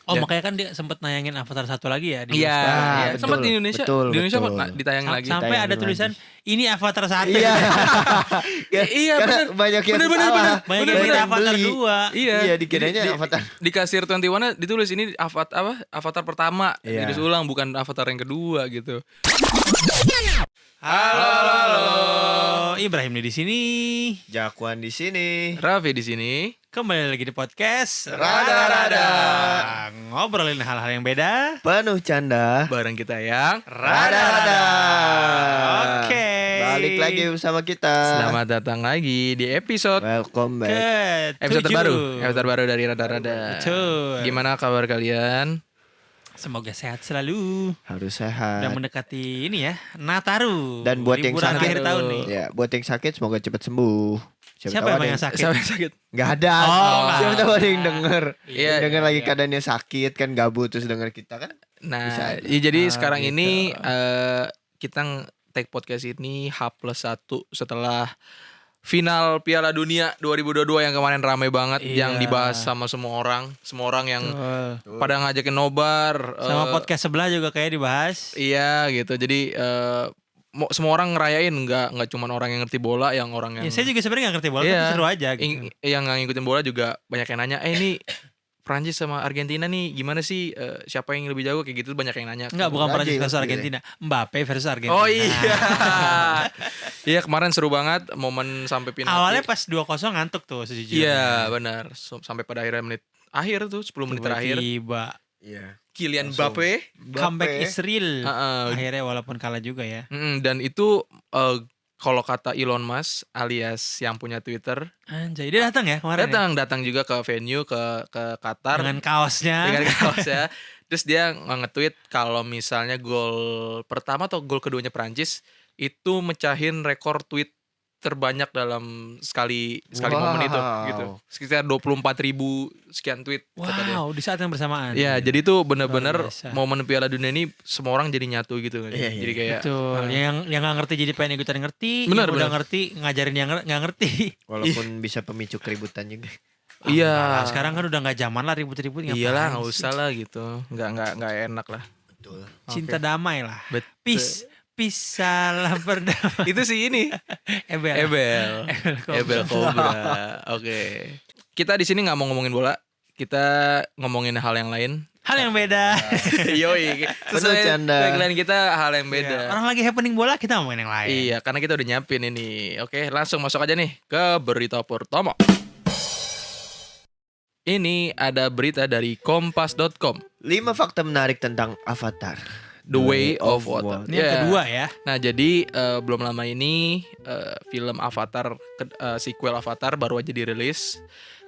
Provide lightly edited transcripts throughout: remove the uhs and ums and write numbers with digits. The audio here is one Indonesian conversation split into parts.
Oh makanya kan dia sempat nayangin Avatar 1 lagi ya di Iya, bioskop. sempat di Indonesia. Di Indonesia ditayangin lagi. Sampai ada tulisan ini Avatar 1. Iya. Iya, Karena bener. banyak yang Bener. salah. Banyak Banyak yang yang Avatar beli. 2. Iya, dikiranya Avatar. Di kasir 21 ditulis ini Avatar pertama. Iya. Ditulis ulang bukan Avatar yang kedua gitu. Halo. Ibrahim nih di sini. Jakuan di sini. Raffi di sini. Kembali lagi di podcast Rada-rada. Ngobrolin hal-hal yang beda. Penuh canda. Bareng kita yang Rada-rada. Oke. Balik lagi bersama kita. Selamat datang lagi di episode Welcome back. episode 7. terbaru. Episode terbaru dari Rada-rada. Betul. Gimana kabar kalian? Semoga sehat selalu. Harus Udah sehat. mendekati ini ya, Nataru. Dan buat yang liburan sakit akhir tahun nih. Ya, buat yang sakit semoga cepat sembuh. Siapa tahu emang ada yang sakit? Siapa yang sakit? Nggak ada. Oh, nggak Siapa tahu ada. ada yang denger. Iya. Denger lagi keadaannya sakit kan gabut terus denger kita kan. Nah, Bisa aja. ya jadi sekarang gitu. ini kita take podcast ini H+1 setelah final Piala Dunia 2022 yang kemarin ramai banget, Iya. yang dibahas sama semua orang yang Betul. pada ngajakin nobar. Sama podcast sebelah juga kayak dibahas. Iya gitu. Jadi semua orang ngerayain, nggak cuma orang yang ngerti bola, yang orang yang Ya, saya juga sebenarnya gak ngerti bola, Iya. tapi seru aja gitu. yang nggak ngikutin bola juga banyak yang nanya, ini Prancis sama Argentina nih gimana sih, siapa yang lebih jago, kayak gitu banyak yang nanya. Enggak, bukan Brazil, Prancis versus Brazil. Argentina. Mbappe versus Argentina. Oh iya. Iya, kemarin seru banget momen sampai penalti. Awalnya pas 2-0 ngantuk tuh sejujurnya. Iya, benar. Sampai pada akhirnya menit akhir tuh 10 menit terakhir. Tiba Iya. Kylian Langsung. Mbappe. comeback is real. Heeh. Akhirnya walaupun kalah juga ya. Dan itu kalau kata Elon Musk alias yang punya Twitter, Anjay, dia datang ya kemarin. datang juga ke venue ke Qatar Dengan kaosnya. dengan kaos ya. Terus dia nge-tweet kalau misalnya gol pertama atau gol keduanya Prancis itu mecahin rekor tweet terbanyak dalam sekali momen itu gitu. Sekitar 24.000 sekian tweet kata dia. Wow, di saat yang bersamaan. Iya, jadi itu bener-bener Luar biasa. momen Piala Dunia ini semua orang jadi nyatu gitu kan. Iya, iya. Jadi kayak Betul. Yang nggak ngerti jadi pengen ikutan ngerti. Benar, yang udah benar. ngerti ngajarin yang nggak ngerti. Walaupun bisa pemicu keributan juga. Iya. Enggak lah, sekarang kan udah nggak zaman lah ribut-ribut. ngapain Iyalah, nggak sih? usah lah gitu. Nggak enak lah. Betul. Cinta damai lah. Betul. Peace salam berdamai. Itu sih ini Ebel. Ebel Cobra. Oke. Kita di sini nggak mau ngomongin bola. Kita ngomongin hal yang lain. Hal yang beda. Yoi. Penuh canda. Tagline kita hal yang beda. Orang lagi happening bola, kita ngomongin yang lain. Iya, karena kita udah nyiapin ini. Oke, langsung masuk aja nih ke berita pertama. Ini ada berita dari kompas.com. 5 fakta menarik tentang Avatar. The Way of Water. Ini yang Ya. kedua ya. Nah, jadi belum lama ini film Avatar sequel Avatar baru aja dirilis.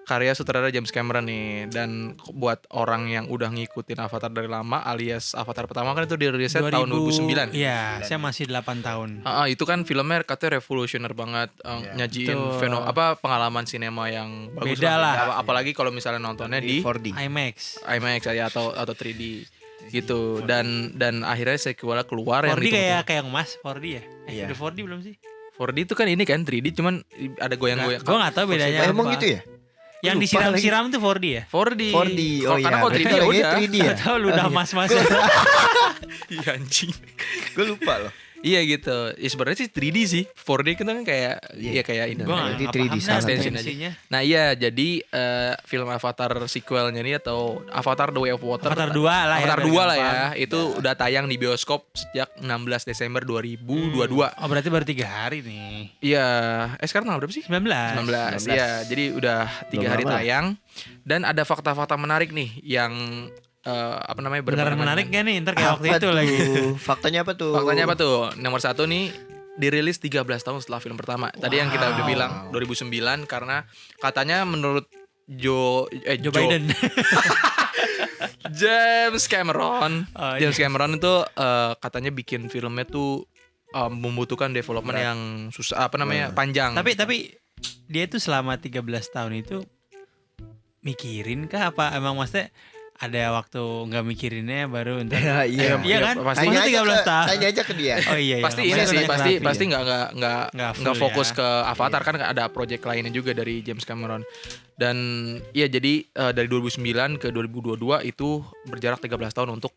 Karya sutradara James Cameron nih. Dan buat orang yang udah ngikutin Avatar dari lama alias Avatar pertama kan itu dirilisnya tahun 2009. Iya, saya masih 8 tahun. Itu kan filmnya katanya revolusioner banget, nyajiin Betul. pengalaman sinema yang bagus Beda lah. Apalagi kalau misalnya nontonnya di 4D. IMAX. IMAX ya atau 3D gitu. Dan akhirnya sequelnya keluar yang 4D ditunggu-tunggu. kayak yang Mas 4D ya? Iya. Udah 4D belum sih? 4D itu kan ini kan 3D cuman ada goyang-goyang. Gue gak tahu bedanya Emang apa. gitu ya? Yang Lupa disiram-siram tuh 4D ya? 4D. 4D. Oh Karena iya. kalau 3D ya Berarti udah. 3D ya? Gak tau lu udah mas-mas. Iya anjing. Gue lupa loh. Iya gitu. Ya sebenarnya sih 3D sih. 4D kan kayak ya kayak ini. Gue Berarti gak 3D paham salah extension aja. tendensinya. Nah iya, jadi film Avatar sequelnya ini atau Avatar The Way of Water. Avatar 2 lah ya. Avatar biar 2 lah ya. gampang. Itu udah tayang di bioskop sejak 16 Desember 2022. Oh berarti baru 3 hari nih. Iya, sekarang tanggal berapa sih? 19. 19. Iya, jadi udah 3 Belum hari lama. tayang. Dan ada fakta-fakta menarik nih yang Beneran berbarengan menarik dengan- gak nih? Ntar kayak waktu Apa itu tuh? lagi. Faktanya apa tuh? Faktanya apa tuh? Nomor 1 nih dirilis 13 tahun setelah film pertama. Tadi yang kita udah Wow. bilang 2009 karena katanya menurut Joe Biden. James Cameron. Oh, James Cameron itu katanya bikin filmnya tuh membutuhkan development Berat. yang susah panjang. Tapi dia itu selama 13 tahun itu mikirin kah apa emang maksudnya ada waktu nggak mikirinnya baru ntar. Ya, iya. Iya kan? pasti. Masa 13 tahun. Tanya aja ke dia. Oh iya. Pasti nggak ini boleh sih nanya pasti Raffi pasti ya. nggak Nggak fokus full ke ya. Avatar kan ada project lainnya juga dari James Cameron. Dan ya jadi dari 2009 ke 2022 itu berjarak 13 tahun untuk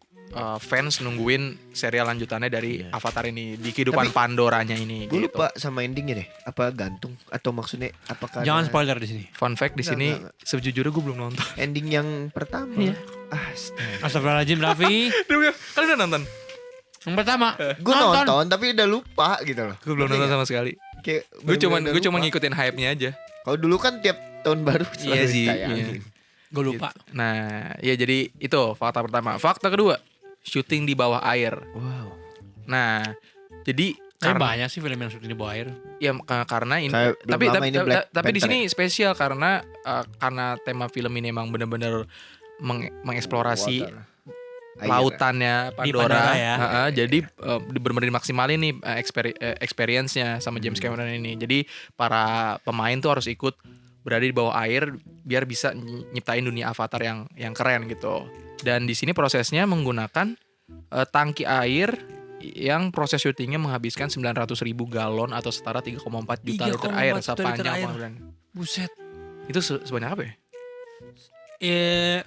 fans nungguin serial lanjutannya dari Avatar ini di kehidupan Tapi- Pandoranya ini Gue gitu. lupa sama endingnya deh. Apa gantung atau maksudnya apakah Jangan ada spoiler di sini. Fun fact di Enggak, sini enggak. sejujurnya gue belum nonton. ending yang pertama? Iya. Astaga. Astagfirullahaladzim Raffi. Kalian udah nonton? Yang pertama. Gue nonton tapi udah lupa gitu loh. Gue belum Ngerti nonton nggak? sama sekali. Kayak Gue bener-bener gue cuma lupa. ngikutin hype-nya aja. Kalau dulu kan tiap tahun baru Iya selalu sih, ditayangin. iya. Gue lupa. Gitu. Nah, ya jadi itu fakta pertama. Fakta kedua, syuting di bawah air. Wow. Nah, jadi Tapi karena banyak sih film yang syuting di bawah air. ya karena ini Kayak belum tapi lama tapi, ini Black tapi di Panther sini spesial karena tema film ini emang bener-bener mengeksplorasi Water. Air. lautannya Pandora, Pandora ya. Jadi benar-benar dimaksimalin nih experience-nya sama James Cameron ini. Jadi para pemain tuh harus ikut berada di bawah air biar bisa nyiptain dunia Avatar yang keren gitu. Dan di sini prosesnya menggunakan tangki air yang proses syutingnya menghabiskan 900.000 galon atau setara 3,4 juta 3,4 liter air juta sepanjang liter air. pengadilan. Buset. Itu sebanyak apa ya?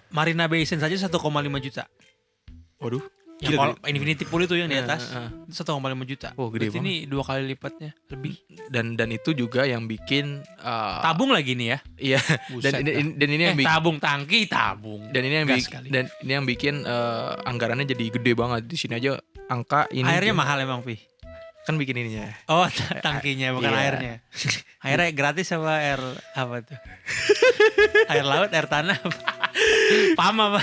Marina Bay Sands saja 1,5 juta. Waduh. Yang Gila, kalau Infinity Pool itu yang di atas itu 1,5 juta. Oh, gede Berarti ini 2 kali lipatnya lebih. Dan itu juga yang bikin Tabung lagi nih ya. iya. Buset Dan ini yang bikin tabung tangki tabung. dan ini yang Gas bikin kali. dan ini yang bikin anggarannya jadi gede banget. Di sini aja angka ini Airnya mahal emang Pi. kan bikin ininya. Oh tangkinya bukan Iya. airnya. Airnya gratis apa air apa tuh? Air laut, air tanah. Paham apa?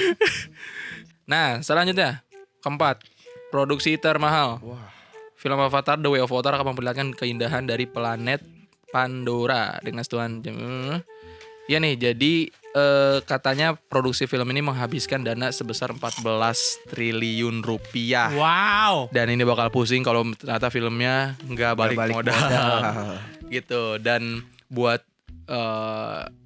Nah, selanjutnya keempat, produksi termahal. Wah. Film Avatar The Way of Water akan memperlihatkan keindahan dari planet Pandora dengan setuan. Ya nih, jadi katanya produksi film ini menghabiskan dana sebesar 14 triliun rupiah. Wow. Dan ini bakal pusing kalau ternyata filmnya nggak balik, modal. Gitu. Dan buat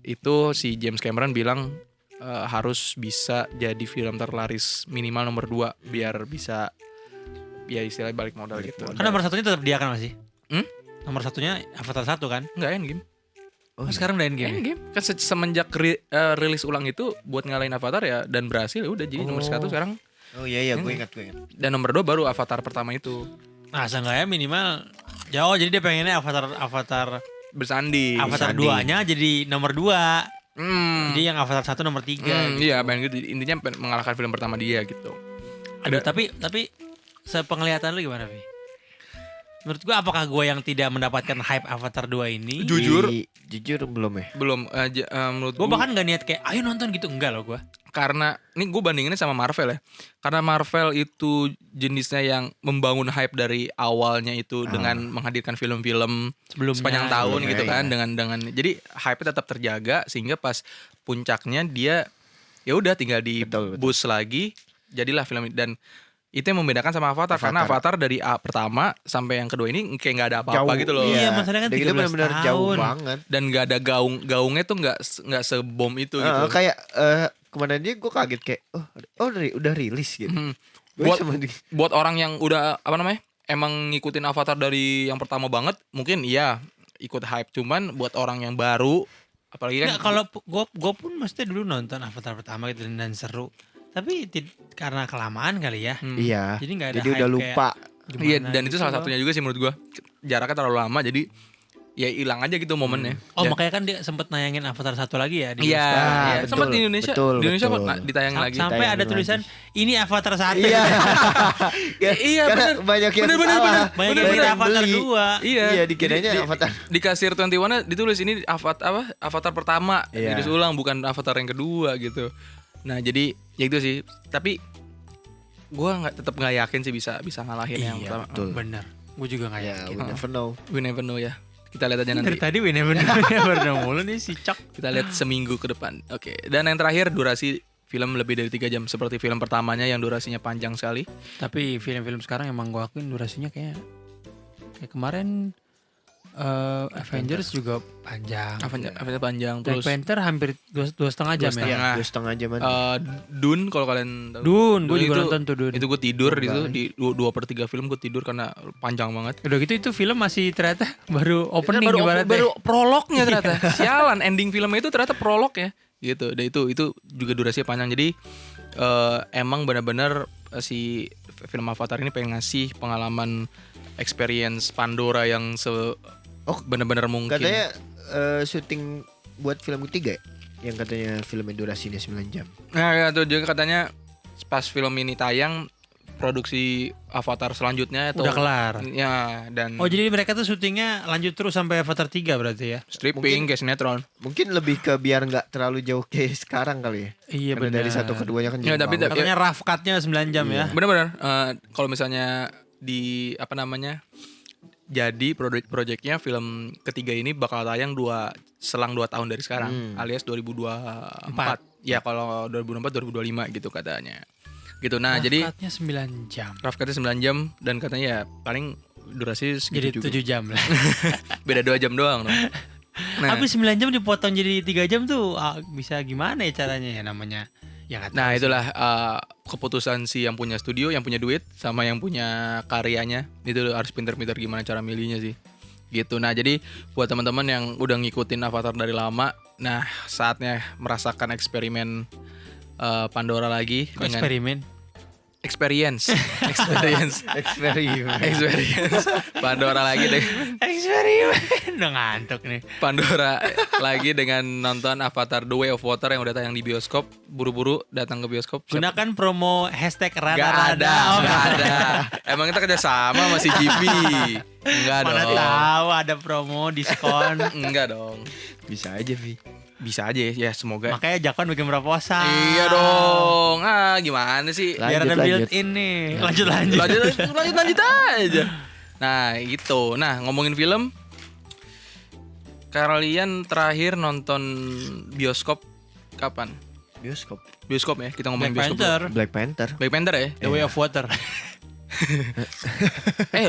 itu si James Cameron bilang harus bisa jadi film terlaris minimal nomor 2 biar bisa ya istilahnya balik modal gitu. Kan nomor satunya tetap dia kan masih? Hmm? Nomor satunya Avatar 1 kan? Enggak Endgame. Oh, sekarang udah Endgame. Endgame. Kan semenjak rilis ulang itu buat ngalahin Avatar ya dan berhasil ya udah jadi nomor 1 sekarang. Oh iya gue ingat. Dan nomor 2 baru Avatar pertama itu. Nah, seenggaknya minimal jauh jadi dia pengennya Avatar Bersanding. Avatar bersanding. 2-nya jadi nomor 2. Hmm. Jadi yang Avatar 1 nomor 3. Iya, pengen gitu. Intinya pengen mengalahkan film pertama dia gitu. Aduh, tapi sepenglihatan lu gimana, Vi? Menurut gua apakah gua yang tidak mendapatkan hype Avatar 2 ini? Jujur Jujur belum ya. belum menurut Gua gua bahkan gak niat kayak ayo nonton gitu, enggak loh gua. karena ini gue bandinginnya sama Marvel ya. Karena Marvel itu jenisnya yang membangun hype dari awalnya itu dengan menghadirkan film-film Sebelumnya, sepanjang tahun sebelumnya, gitu kan iya. dengan jadi hype-nya tetap terjaga sehingga pas puncaknya dia ya udah tinggal di Betul, betul. boost lagi jadilah film ini. Dan itu yang membedakan sama Avatar, karena Avatar dari pertama sampai yang kedua ini kayak nggak ada apa-apa Jauh, gitu loh. Iya, masalahnya kan Dan itu 13 benar-benar jauh tahun. banget. Dan nggak ada gaungnya tuh nggak sebom itu gitu. Kayak kemarin dia gue kaget kayak udah rilis gitu. Hmm. Gue Buat- sama di Buat orang yang udah apa namanya emang ngikutin Avatar dari yang pertama banget mungkin iya ikut hype, cuman buat orang yang baru apalagi kan Enggak, kalau gua pun maksudnya dulu nonton Avatar pertama gitu dan seru. Tapi karena kelamaan kali ya. iya. Jadi nggak ada Jadi hype udah kayak lupa. gimana iya, dan gitu itu salah loh. satunya juga sih menurut gua jaraknya terlalu lama jadi ya hilang aja gitu momennya. Oh, Dan- makanya kan dia sempet nayangin Avatar 1 lagi ya di iya, bioskop. iya. betul, Sempat di Indonesia, betul, di Indonesia betul. kok ditayangin lagi. Sampai ada Tayangin tulisan ini Avatar 1. Iya. Iya, Karena bener. banyak yang Bener. salah. Banyak Banyak yang kira yang Avatar beli. 2. Iya, Iya, dikiranya Di- Avatar. Di kasir 21 ditulis ini Avatar pertama, Iya. ditulis ulang bukan Avatar yang kedua gitu. Nah, jadi ya itu sih. Tapi gua tetap nggak yakin sih bisa ngalahin yang Iya, pertama. betul. bener. Gue juga gak Ya, yakin. we never know. We never know ya. Kita lihat aja Dari nanti. tadi we never know mulu nih si Cok. Kita lihat seminggu ke depan. Oke. Dan yang terakhir durasi film lebih dari 3 jam seperti film pertamanya yang durasinya panjang sekali. Tapi film-film sekarang emang gue akuin durasinya kayak kemarin Avengers juga panjang. Avengers panjang Black terus. Panther hampir 2,5 jam Dua ya. Iya, 2,5 jaman. Dune kalau kalian tahu. Dune, gue juga itu- nonton tuh Dune. Itu gue tidur Enggak. itu di 2/3 film gue tidur karena panjang banget. Udah gitu itu film masih ternyata baru opening baru, ibaratnya. baru prolognya ternyata. Sialan, ending filmnya itu ternyata prolognya gitu. Dan itu juga durasinya panjang. Jadi emang benar-benar si film Avatar ini pengen ngasih pengalaman experience Pandora yang benar-benar mungkin. Katanya syuting buat film ketiga ya? Yang katanya filmnya durasinya 9 jam. Nah, ya tuh juga katanya pas film ini tayang produksi Avatar selanjutnya itu Udah kelar. Ya, dan Oh jadi mereka tuh syutingnya lanjut terus sampai Avatar 3 berarti ya? stripping kayak sinetron. Mungkin lebih ke biar nggak terlalu jauh kayak sekarang kali ya. Iya Karena benar. dari satu ke duanya kan Ya, jauh tapi- banget. Katanya rough cut-nya 9 jam ya. Benar-benar kalau misalnya di apa namanya? Jadi proyeknya film ketiga ini bakal tayang selang 2 tahun dari sekarang, alias 2024. Ya kalau 2024 2025 gitu katanya. Gitu. Nah, jadi Rough cut-nya 9 jam. rough cut-nya 9 jam dan katanya ya paling durasi Jadi segitu juga. 7 jam lah. Beda 2 jam doang dong. Nah, Habis 9 jam dipotong jadi 3 jam tuh bisa gimana ya caranya ya namanya? Ya nggak tahu nah sih. itulah keputusan si yang punya studio, yang punya duit sama yang punya karyanya. Itu harus pinter-pinter gimana cara milihnya sih. Gitu. Nah, jadi buat teman-teman yang udah ngikutin Avatar dari lama, nah saatnya merasakan eksperimen Pandora lagi Kok dengan eksperimen. experience Eksperimen. Pandora lagi dengan Eksperimen. Udah ngantuk nih. Pandora lagi dengan nonton Avatar The Way of Water yang udah tayang di bioskop. Buru-buru datang ke bioskop. Gunakan promo hashtag Gak rada-rada. ada, Oh, gak ada. Emang kita kerja sama masih GV. Enggak Mana dong. tahu ada promo diskon. Enggak dong. Bisa aja Vi. Bisa aja ya, semoga. Makanya Jakon bikin proposal. Iya dong. Gimana sih? Biar ada Lanjut, built in nih. Lanjut. Lanjut aja. Nah, gitu. Nah, ngomongin film, kalian terakhir nonton bioskop kapan? Bioskop. Bioskop ya, kita ngomongin Black bioskop. Panther. Black Panther. Black Panther ya? The Way of Water.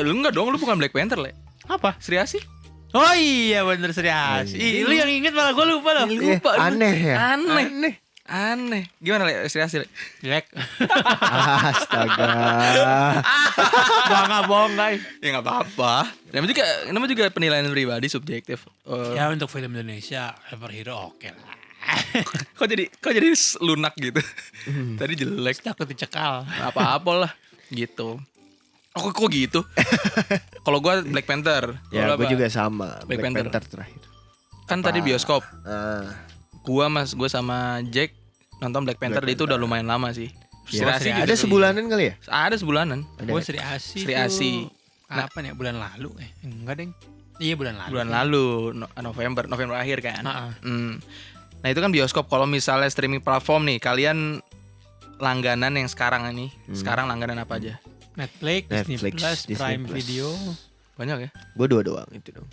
Lu enggak dong, lu bukan Black Panther, Le. Apa? Sri Asih? Oh iya bener Sri Asih. Ih, lu yang inget malah gue lupa loh. Lupa, lu. Aneh ya. Aneh. Gimana, Le? Sri Asih, Le? Jelek. Astaga. Bohong guys. Ya nggak apa-apa. Namanya juga penilaian pribadi subjektif. Ya untuk film Indonesia superhero oke lah. Kok jadi lunak gitu. Tadi jelek. Takut dicekal. Apa-apa lah gitu. Oh, kok gitu? Kalau gua Black Panther. Ya, Kalau gue apa? juga sama. Black Black, Panther. Panther terakhir. Kan tadi bioskop. Ah, Gua sama Jack nonton Black Panther, Black itu udah Panther. lumayan lama sih. ya. Sri Asih juga Ada sih. sebulanan kali ya? Ada sebulanan. Ada. Gue Sri Asih. Sri tuh Asih. Kapan ya? Bulan lalu? Enggak deng. Iya bulan lalu. Bulan lalu November akhir kan. Heeh. Nah, itu kan bioskop. Kalau misalnya streaming platform nih, kalian langganan yang sekarang ini. Sekarang langganan apa aja? Netflix, Disney Netflix, Plus, Disney Prime Plus. Video. Banyak ya? Gue dua doang itu dong.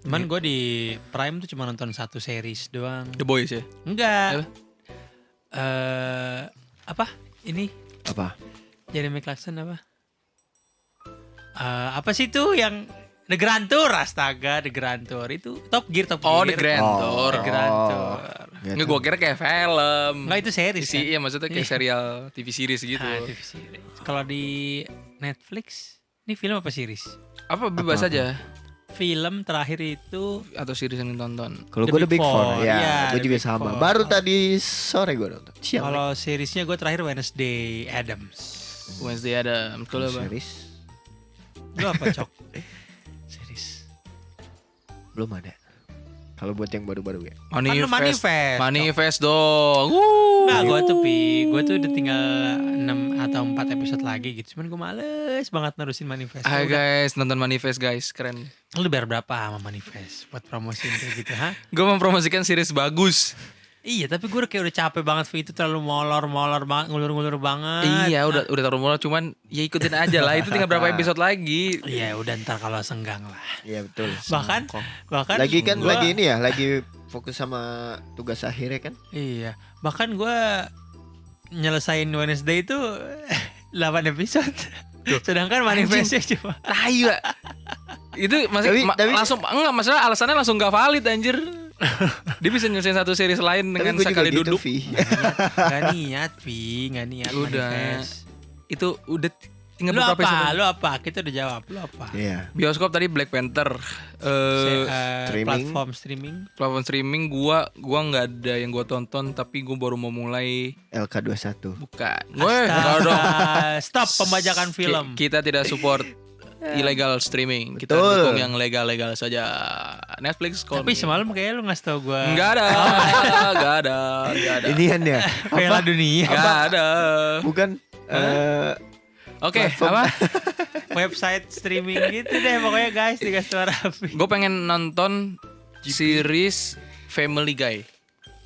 Cuman gue di Prime tuh cuma nonton satu series doang. The Boys ya? Enggak. Apa? Ini Apa? Jeremy Clarkson apa? Apa sih tuh yang The Grand Tour? Astaga, The Grand Tour itu Top Gear. Oh, The Grand Oh. Tour. The Grand Tour. Nggak, gue kira kayak film. Enggak itu series Sih, kan? iya maksudnya kayak Iya. serial TV series gitu. TV series. Kalau di Netflix, ini film apa series? Apa bebas Apa-apa. aja Film terakhir itu atau series yang ditonton? Kalau The gue The Big Big Four, Four. ya, Iya, gue The juga Big sama. Four. Baru tadi sore gue nonton. Siang. kalau seriesnya gue terakhir Wednesday Addams. Wednesday ada betul apa? Series Lu apa cok? Series. belum ada. Kalau buat yang baru-baru ya. Manifest dong. Nah, gue tuh udah tinggal 6 atau 4 episode lagi gitu. Cuman gue males banget nerusin Manifest. Hai Udah. guys, nonton Manifest guys, keren. Lu bayar berapa sama Manifest buat promosiin kayak gitu, ha? Gue mempromosikan series bagus. Iya, tapi gue kayak udah capek banget itu terlalu molor banget, ngulur banget. Iya, udah taruh mula, cuman ya ikutin aja lah. Itu tinggal berapa episode lagi. Iya, udah ntar kalau senggang lah. Iya betul. Bahkan Lagi kan gua- lagi ini ya, lagi fokus sama tugas akhirnya kan. Iya, bahkan gue nyelesain Wednesday itu 8 episode. Sedangkan manifestnya cuma Tahu ya. Itu masih Tapi- langsung enggak, masalah alasannya langsung gak valid anjir. Dia bisa nyelesain satu series lain Tapi dengan gue juga sekali gitu, duduk. Vi. Gak niat, Pi. Gak niat Udah. manifest. Itu udah tinggal Lu beberapa apa? episode. Lu apa? Kita udah jawab. Lu apa? Iya. Bioskop tadi Black Panther. Streaming. Platform streaming. Platform streaming gua nggak ada yang gua tonton, tapi gua baru mau mulai. LK21. Bukan. Weh, kalau dong. Stop pembajakan film. Kita tidak support illegal streaming. Kita Betul. dukung yang legal-legal saja. Netflix call Tapi me. semalam kayaknya lu ngasih tau gue Enggak ada. Enggak ada. Enggak ada. Inian ya. Piala dunia. Enggak ada. Bukan Oke, platform. apa? Website streaming gitu deh pokoknya guys dikasih tau Raffi. Gue pengen nonton series Family Guy.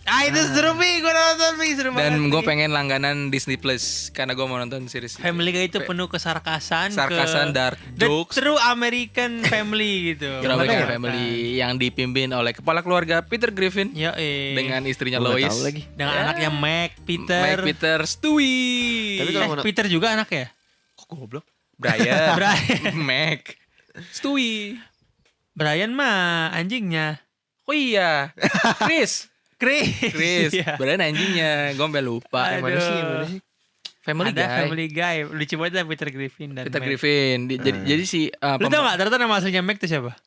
Ah itu seru Pi, gue nonton Pi, seru banget. Dan gue Pi. pengen langganan Disney Plus karena gue mau nonton series Family Guy itu penuh kesarkasan, sarkasan, dark the jokes. true American family gitu. American Bener Family yang dipimpin oleh kepala keluarga Peter Griffin kan? dengan istrinya Gua nggak Lois. tahu lagi. dengan Ya. anaknya Mac, Peter. Mike Peter Stewie. Tapi kalau mau- Peter juga anak ya? Kok goblok? Brian. Brian. Mac. Stewie. Brian mah anjingnya. Oh iya. Chris. Chris. Chris. Iya. Brian anjingnya. Gue sampai lupa. Aduh. Mana sih? Mana sih? Family Ada Guy. Family Guy. Lucu banget lah Peter Griffin dan Peter Mac. Griffin. Jadi si Lu tau gak ternyata nama aslinya Mac itu siapa?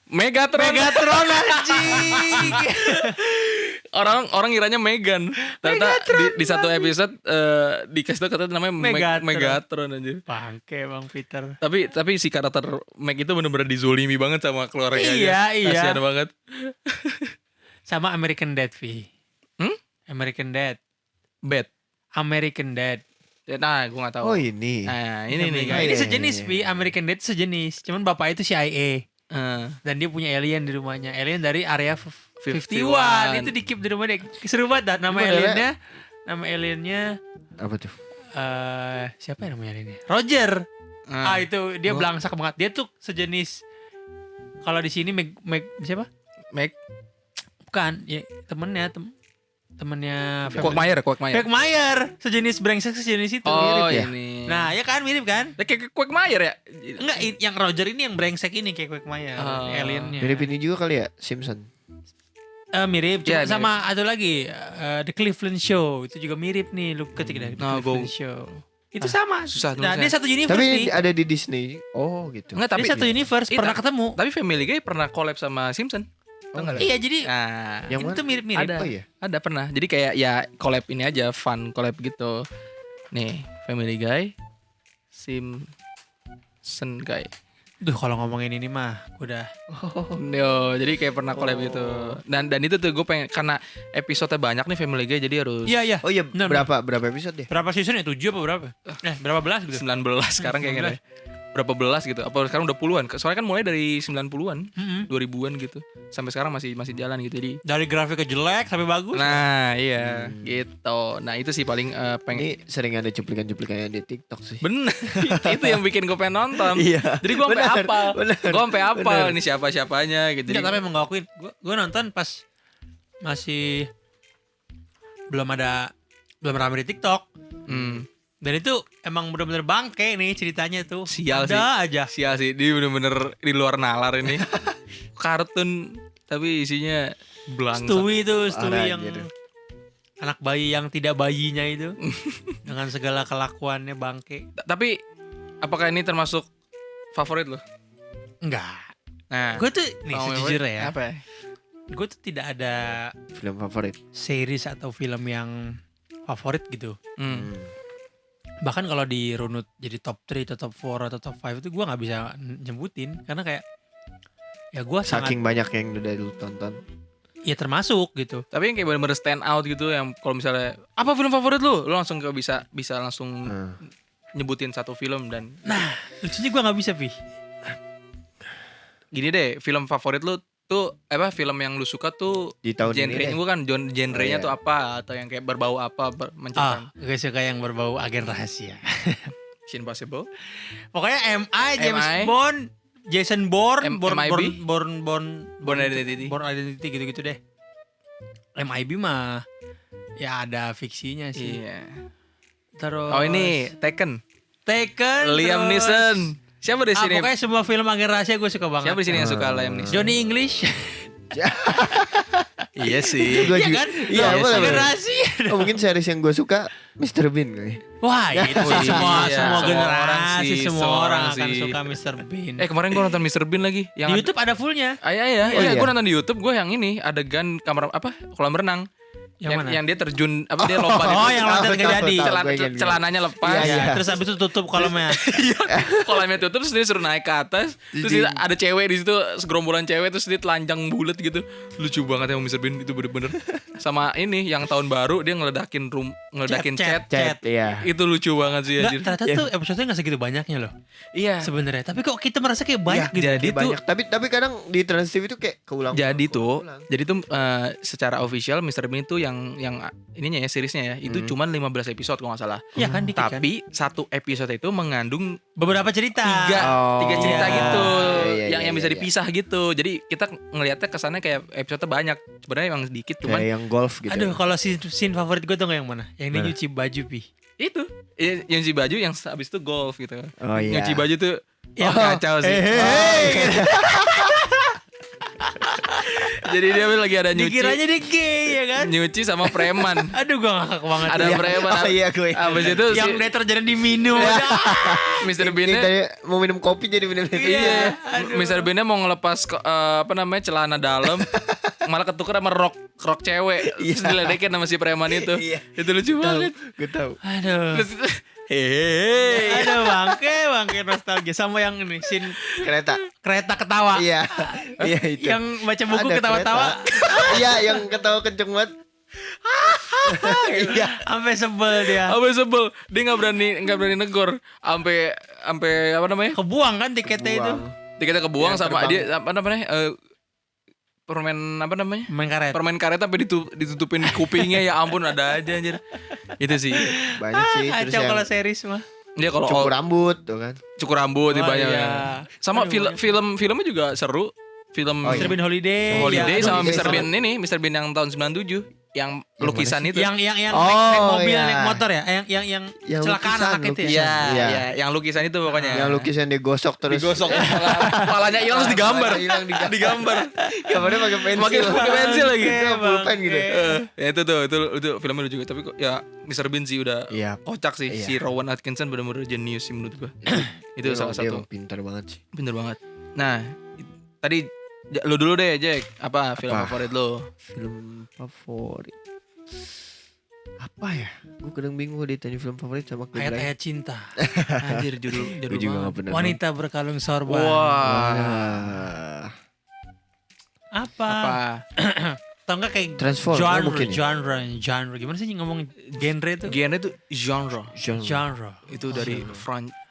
Megatron. Megatron anjing. Orang ngiranya Megan. Ternyata di satu episode dikasih tau katanya namanya Megatron. Megatron aja. Bangke Bang Peter. Tapi si karakter Meg itu bener-bener dizolimi banget sama keluarganya. Iya. Kasian banget. Sama American Dad, Vi. Hmm? American Dad. Bad. American Dad. Nah, gue gak tahu. Oh ini. Nah, ini nih Nah, guys. ini Iya, sejenis, iya, Vi. American Dad itu sejenis. Cuman bapak itu CIA. Dan dia punya alien di rumahnya. Alien dari area 51. Itu di keep di rumah dia. Seru banget dah. Nama Itu aliennya. Nama aliennya. Apa tuh? Siapa ya namanya aliennya? Roger. Itu dia Gua- belangsak banget. Dia tuh sejenis. Kalau di sini Meg siapa? Meg. Bukan. Ya, temennya. Temennya Quagmire. sejenis brengsek sejenis itu Oh, mirip ya. ini. Nah, ya kan mirip kan? Kayak Quagmire ya? Enggak, yang Roger ini yang brengsek ini kayak Quagmire, Oh. aliennya. Mirip ini juga kali ya, Simpson. Mirip, Ya, cuma sama ada lagi The Cleveland Show itu juga mirip nih, lu ketik dari The Nah, Cleveland Show. Itu sama. susah Nah, tulisnya. dia satu universe Tapi nih. ada di Disney. Oh gitu. Enggak, tapi Dia satu universe Iya, pernah ketemu. tapi Family Guy pernah collab sama Simpson. Tau nggak? Iya, jadi Nah, Yang itu mana? tuh mirip-mirip. Ada. Oh iya. ada pernah. Jadi kayak ya collab ini aja, fun collab gitu. Nih, Family Guy, Simpson Guy. Duh, kalau ngomongin ini mah udah Yo, jadi kayak pernah collab gitu. Dan itu tuh gue pengen karena episode banyak nih Family Guy jadi harus Iya, iya. Oh iya, Benar, berapa episode deh? Berapa season ya? 7 apa berapa? Berapa belas gitu? 19 sekarang kayaknya deh. Berapa belas gitu. Apa sekarang udah puluhan. Soalnya kan mulai dari 90-an, Mm-mm. 2000-an gitu. Sampai sekarang masih jalan gitu. Jadi Dari grafiknya jelek sampai bagus. nah, iya, gitu. Nah, itu sih paling pengen Ini sering ada cuplikan-cuplikannya di TikTok sih. bener. Itu yang bikin gue pengen nonton. Iya. Jadi gue sampai Benar, hafal. benar, Gue sampai hafal benar. ini siapa-siapanya gitu. Enggak, Jadi- tapi emang gak akuin. Gue nonton pas masih belum ramai di TikTok. Hmm. Dan itu emang bener-bener bangke nih ceritanya tuh. Sial Ada aja. Sial sih, dia bener-bener di luar nalar ini. Kartun tapi isinya belangsak. Stewie itu, Stewie Parah, yang anjir. anak bayi yang tidak bayinya itu. Dengan segala kelakuannya bangke. Tapi apakah ini termasuk favorit lo? Enggak. Nah, Gue tuh nih mau sejujurnya ya. Apa ya? Gue tuh tidak ada Film favorit. series atau film yang favorit gitu. Hmm. Bahkan kalau dirunut jadi top 3 atau top 4 atau top 5 itu gue gak bisa nyebutin. Karena kayak ya gue sangat Saking banyak yang udah lu tonton. ya termasuk gitu. Tapi yang kayak bener-bener stand out gitu yang kalau misalnya apa film favorit lu? Lu langsung bisa langsung Nah, nyebutin satu film dan Lucunya gue gak bisa Pi. gini deh, film favorit lu tuh apa film yang lu suka tuh di tahun ini genre-nya deh. bukan genrenya Oh, iya. tuh apa atau yang kayak berbau apa menciptakan Gue suka yang berbau agen rahasia. Mission Impossible. Pokoknya MI, James MI. Bond, Jason Bourne, MIB? Born Identity. Born Identity gitu-gitu deh. MIB mah ya ada fiksinya sih. Iya. Terus Oh ini Taken. Taken, Liam terus Neeson Siapa di sini? Pokoknya semua film agen rahasia gue suka banget. Siapa di sini yang suka Liam Neeson? Johnny English. Iya sih. Gua Iya juga- kan? Iya, Loh, boleh, agen boleh. rahasia. Oh, mungkin series yang gue suka Mr. Bean kali. Wah, itu Oh, sih semua iya. semua Semua generasi, orang sih, semua semua orang orang akan sih. suka Mr. Bean. Kemarin gue nonton Mr. Bean lagi. Di YouTube ada fullnya. Iya, Oh, iya. gue nonton di YouTube. Gue yang ini adegan kamar kolam renang. Yang mana? Yang dia terjun dia lompat Oh, itu. yang loncat nggak jadi. Tahu, gue ingat. Celananya lepas. Iya, iya. Terus abis itu tutup kolamnya. Iya, kolamnya tutup terus dia suruh naik ke atas. Terus dia, ada cewek di situ, segerombolan cewek terus dia telanjang bulat gitu. Lucu banget emang Mr. Bean itu bener-bener. Sama ini yang tahun baru dia ngeledakin chat. Chat, iya. Itu lucu banget sih Enggak, anjir. ternyata tuh episode-nya gak segitu banyaknya loh Iya. sebenarnya. Tapi kok kita merasa kayak banyak gitu. jadi Dia banyak. Tapi kadang di Trans TV itu kayak keulang. Jadi tuh, keulang. secara official Mr. Bean itu yang ininya ya seriesnya ya, itu cuman 15 episode kalau nggak salah. Iya kan dikit kan. Tapi satu episode itu mengandung Beberapa cerita. tiga cerita iya. gitu, Iya, yang iya, bisa iya. dipisah gitu. Jadi kita ngelihatnya kesannya kayak episode banyak, sebenarnya emang sedikit Kayak cuman yang golf gitu. Aduh, kalau scene favorit gue tuh gak yang mana? Yang dia Mana? nyuci baju, Pi. itu yang si baju yang habis itu golf gitu. Oh, iya. Nyuci baju tuh Ya, kacau sih. Jadi dia lagi ada nyuci, Dikiranya dia gay ya kan? nyuci sama preman. Aduh, gue ngakak banget. Ada Yang- preman. Oh iya, gue. Abis itu yang si deterjen diminum. Mr. Yang Bean-nya tadi mau minum kopi jadi minum itu. iya, Mr. Bean-nya mau ngelepas celana dalam, malah ketukar sama rok cewek. Terus diledekin sama si preman itu. Iya. Itu lucu banget. Gue tahu. Aduh. Terus itu, hehehe. Aduh, bangke nostalgia sama yang ini scene Kereta. ketawa. Iya. Iya itu. Yang baca buku Ada ketawa-tawa. kereta. Iya, yang ketawa kenceng banget. Iya. Sampai sebel dia. Apa sebel, dia nggak berani negor, sampai apa namanya? Kebuang kan tiketnya itu. Buang. Tiketnya kebuang Yang sama terbang. dia apa namanya? Permen apa namanya? Main karet. Permen karet sampai ditutupin kupingnya, ya ampun, ada aja anjir. Itu sih. Banyak sih terus Kacau yang kalau series mah. Dia kalau cukur rambut tuh kan. cukur rambut Oh, banyak. iya. Sama Aduh, filmnya juga seru. Film Oh, iya. Mr. Bean Holiday. Holiday Ya. sama Holiday Mr. sama- Bean ini, Mr. Bean yang tahun 97 yang lukisan itu. Yang Oh, naik mobil, iya. naik motor ya? Yang Yang kecelakaan lukisan, anak itu ya? Iya, Iya. iya, yang lukisan itu pokoknya. Yang lukisan digosok terus. digosok palanya hilang terus digambar. Palanya hilang, digambar. Gambarnya pakai pensil. Pakai pensil lagi. Itu pulpen gitu. Ya itu tuh, itu filmnya lucu juga, tapi kok ya Mr. Bean sih udah Iya. kocak sih. Iya. Si Rowan Atkinson benar-benar jenius sih menurut gua. Itu Dia salah emang- dia satu. emang pintar banget sih. Bener banget. Nah, tadi lu dulu deh, Jack. Apa film Apa? favorit lu? Film favorit. Apa ya? Gue kadang bingung kalau ditanya film favorit sama gue bilang. Ayat-ayat cinta. Anjir, judul Gue juga banget. gak pernah. Wanita berkalung sorban. Wah. Wah. Apa? Apa? Atau enggak kayak Transformer genre, mungkin ya? genre. Gimana sih ngomong genre itu? Genre itu genre. Genre. Itu dari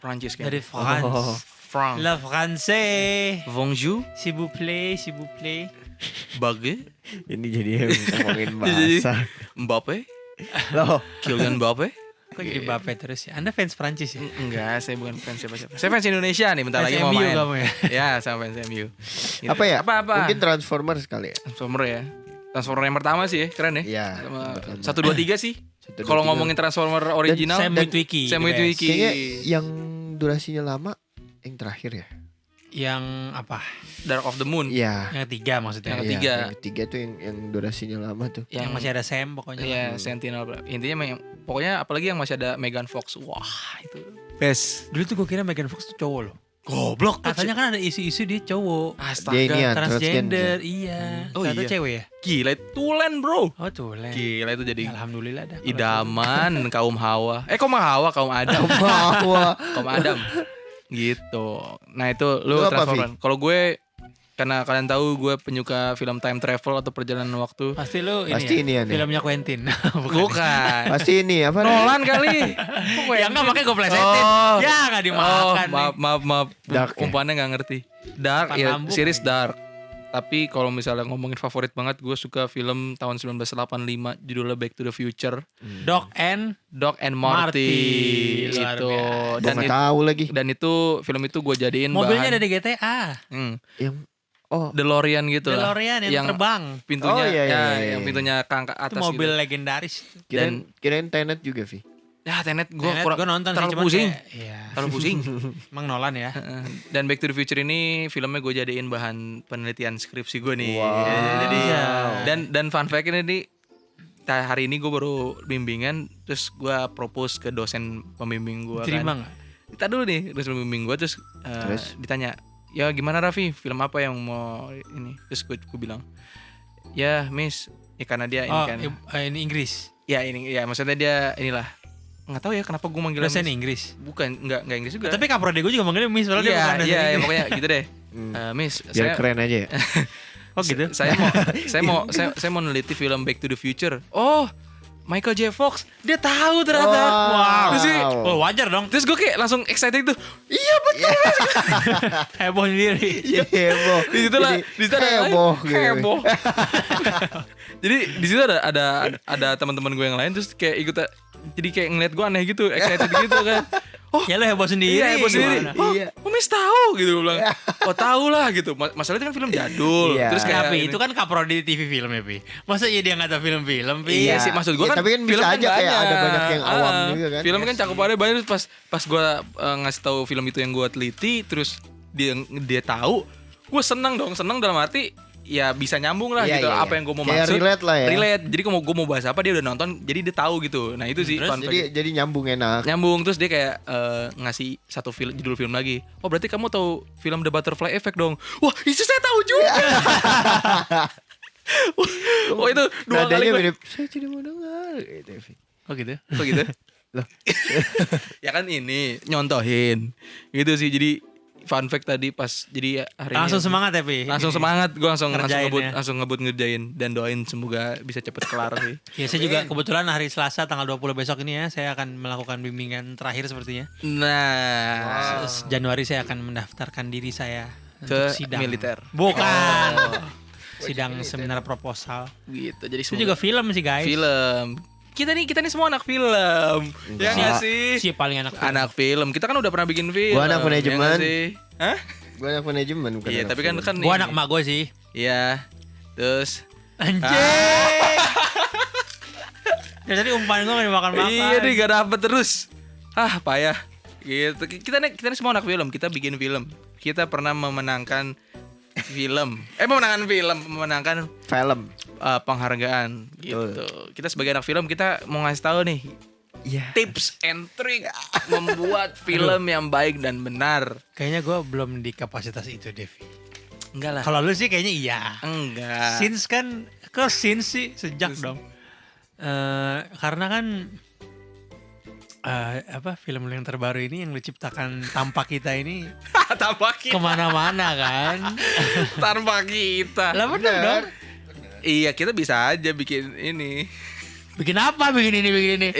Prancis kan. Dari France. Oh. France. Le français. Bonjour, S'il vous plaît, s'il vous plaît. bague, Ini jadi ngomongin Jadi- bahasa. Mbappe, Loh, Kylian Mbappe. Kok jadi Mbappe terus ya? Anda fans Prancis ya? Enggak, saya bukan fans siapa-siapa. Saya fans Indonesia nih, bentar Fans lagi mau MU main. kamu ya? Ya, sama fans MU. Gitu. apa ya? Apa? Mungkin Transformer sekali ya. Transformer ya. Transformer yang pertama sih ya, keren ya. Iya. Sama pertama. 1 2 3 sih. Satu, dua, Kalau tiga. ngomongin Transformer original, Sam Witwicky. Sam the best. Witwicky. Kayaknya yang durasinya lama yang terakhir ya. Yang apa? Dark of the Moon. Iya. Yang ketiga maksudnya. Yang Iya, ketiga. Yang ketiga tuh yang durasinya lama tuh. Yang masih ada Sam pokoknya. Iya, Sentinel. Intinya pokoknya apalagi yang masih ada Megan Fox. Wah, itu best. Dulu tuh gue kira Megan Fox tuh cowok loh. Goblok. Katanya kan ada isu-isu dia cowok. Astaga. Dia ini ya, Transgender, iya. Oh, Ternyata iya. cewek ya? Gila itu tulen, Bro. Oh tuh, Len. Gila itu jadi Alhamdulillah dah. kalau idaman kaum Hawa. Kaum Hawa, kaum Adam. Wah, kaum Adam. Gitu. Nah, itu lu Lu apa, Transformer. Kalau gue karena kalian tahu gue penyuka film time travel atau perjalanan waktu. Pasti lu ini Pasti ya, ini ya nih. filmnya Quentin. Bukan. pasti ini apa? Nolan kali. Ya enggak makanya gue plesetin. Oh. Ya enggak dimakan nih. Maaf. Dark ya? Umpannya nggak ngerti. Dark Pan ya, lambung series lagi. Dark. Tapi kalau misalnya ngomongin favorit banget, gue suka film tahun 1985 judulnya Back to the Future, Doc and Doc and Marty. Marty, Luar itu. biasa. Gue Dan nggak tahu lagi. film itu gue jadiin mobilnya bahan ada di GTA. Yang oh DeLorean gitu lah. DeLorean yang Yang terbang. Pintunya Oh, iya, iya, ya, iya, yang iya. pintunya ke Itu atas mobil gitu. legendaris. kirain Tenet juga Vi. Ya Tenet gue Tenet kurang gue nonton sih, terlalu cuman pusing. kayak, iya. Terlalu pusing. Emang Nolan ya. Dan Back to the Future ini filmnya gue jadiin bahan penelitian skripsi gue nih. Wow. Jadi Iya. dan fun fact ini nih, hari ini gue baru bimbingan, terus gue propose ke dosen pembimbing gue Terima kan. nggak? Kita dulu nih dosen pembimbing gue, terus ditanya, ya gimana Raffi, film apa yang mau ini? Terus gue bilang, ya Miss, ya karena dia ini Oh, kan, ini Inggris. ya ini ya maksudnya dia inilah, nggak tahu ya kenapa gue manggilnya Dosen Miss. Inggris. Bukan, nggak Inggris juga. Tapi kaprode gue juga manggilnya Miss, soalnya dia bukan Iya, dosen iya, ya, Inggris. pokoknya gitu deh. Miss, Biar saya keren aja ya. Oh gitu. Saya mau neliti film Back to the Future. Oh, Michael J. Fox, dia tahu ternyata. Wow. Terus, Oh wajar dong. terus gue kayak langsung excited gitu. Iya betul. Heboh sendiri. Jadi heboh. Di situ lah, Jadi di situ ada heboh gitu. heboh. Jadi di situ ada teman-teman gue yang lain, terus kayak ikut, jadi kayak ngeliat gue aneh gitu, excited gitu kan. Oh, Ya lo heboh sendiri. iya, heboh sendiri. Gimana? Oh, Iya. Miss tahu gitu gue bilang. Oh, tahu lah gitu. Masalahnya itu kan film jadul. Iya. Terus kayak Tapi ini. itu kan kaprodi TV film ya, Pi. Masa iya dia nggak tahu film-film, Pi? Iya sih, maksud gue Iya, kan tapi kan bisa aja kayak ada banyak yang awam juga kan. Film Iya kan cakupannya banyak, terus pas gue ngasih tahu film itu yang gue teliti, terus dia tahu, gue seneng dalam arti ya bisa nyambung lah Iya, gitu. iya, Apa iya. yang gue mau Kayak maksud, relate lah ya. relate. Jadi kalau gue mau bahas apa, dia udah nonton, jadi dia tahu gitu. Nah itu sih Terus? fun fact. Jadi nyambung enak. Nyambung, terus dia kayak ngasih satu judul film lagi. Oh berarti kamu tahu film The Butterfly Effect dong? Wah itu saya tahu juga. Oh itu dua kali Nadanya gue. mirip. Saya tidak mau dengar. Gitu. Oh gitu. Kok gitu? Loh. Ya kan ini nyontohin. Gitu sih. Jadi fun fact tadi pas jadi hari Langsung ini semangat ya, Pi. langsung semangat, gue Ngerjain ya. langsung ngebut ngerjain, dan doain semoga bisa cepet kelar sih. Ya saya juga kebetulan hari Selasa tanggal 20 besok ini ya, saya akan melakukan bimbingan terakhir sepertinya. Nah, Januari saya akan mendaftarkan diri saya ke untuk sidang militer. Bukan. Sidang seminar proposal. Gitu. Jadi Itu juga film sih, guys. film. Kita nih semua anak film. Ya nggak sih? Si paling anak film. Anak film. Kita kan udah pernah bikin film. Gua anak manajemen. Ya nggak sih? Hah? Gue anak manajemen bukan. Iya, anak tapi kan film. kan Gua ini. anak mak gue sih. Iya. Terus Anjing. Ya tadi umpan gue gak dimakan-makan. iya nih gak dapet terus. Ah payah. Gitu. Kita nih semua anak film. Kita bikin film. Kita pernah memenangkan film. Memenangkan film. penghargaan gitu. Kita sebagai anak film, kita mau ngasih tahu nih Iya. tips and trick membuat film yang baik dan benar. Kayaknya gue belum di kapasitas itu, Devi. Enggak lah. Kalau lu sih kayaknya iya. Enggak. Scenes kan, kok scenes sih sejak dong. Karena kan film yang terbaru ini yang lu ciptakan tanpa kita ini Tanpa kita. kemana-mana kan. Tanpa kita. Lah bener dong. Iya, kita bisa aja bikin ini. Bikin apa? Bikin ini.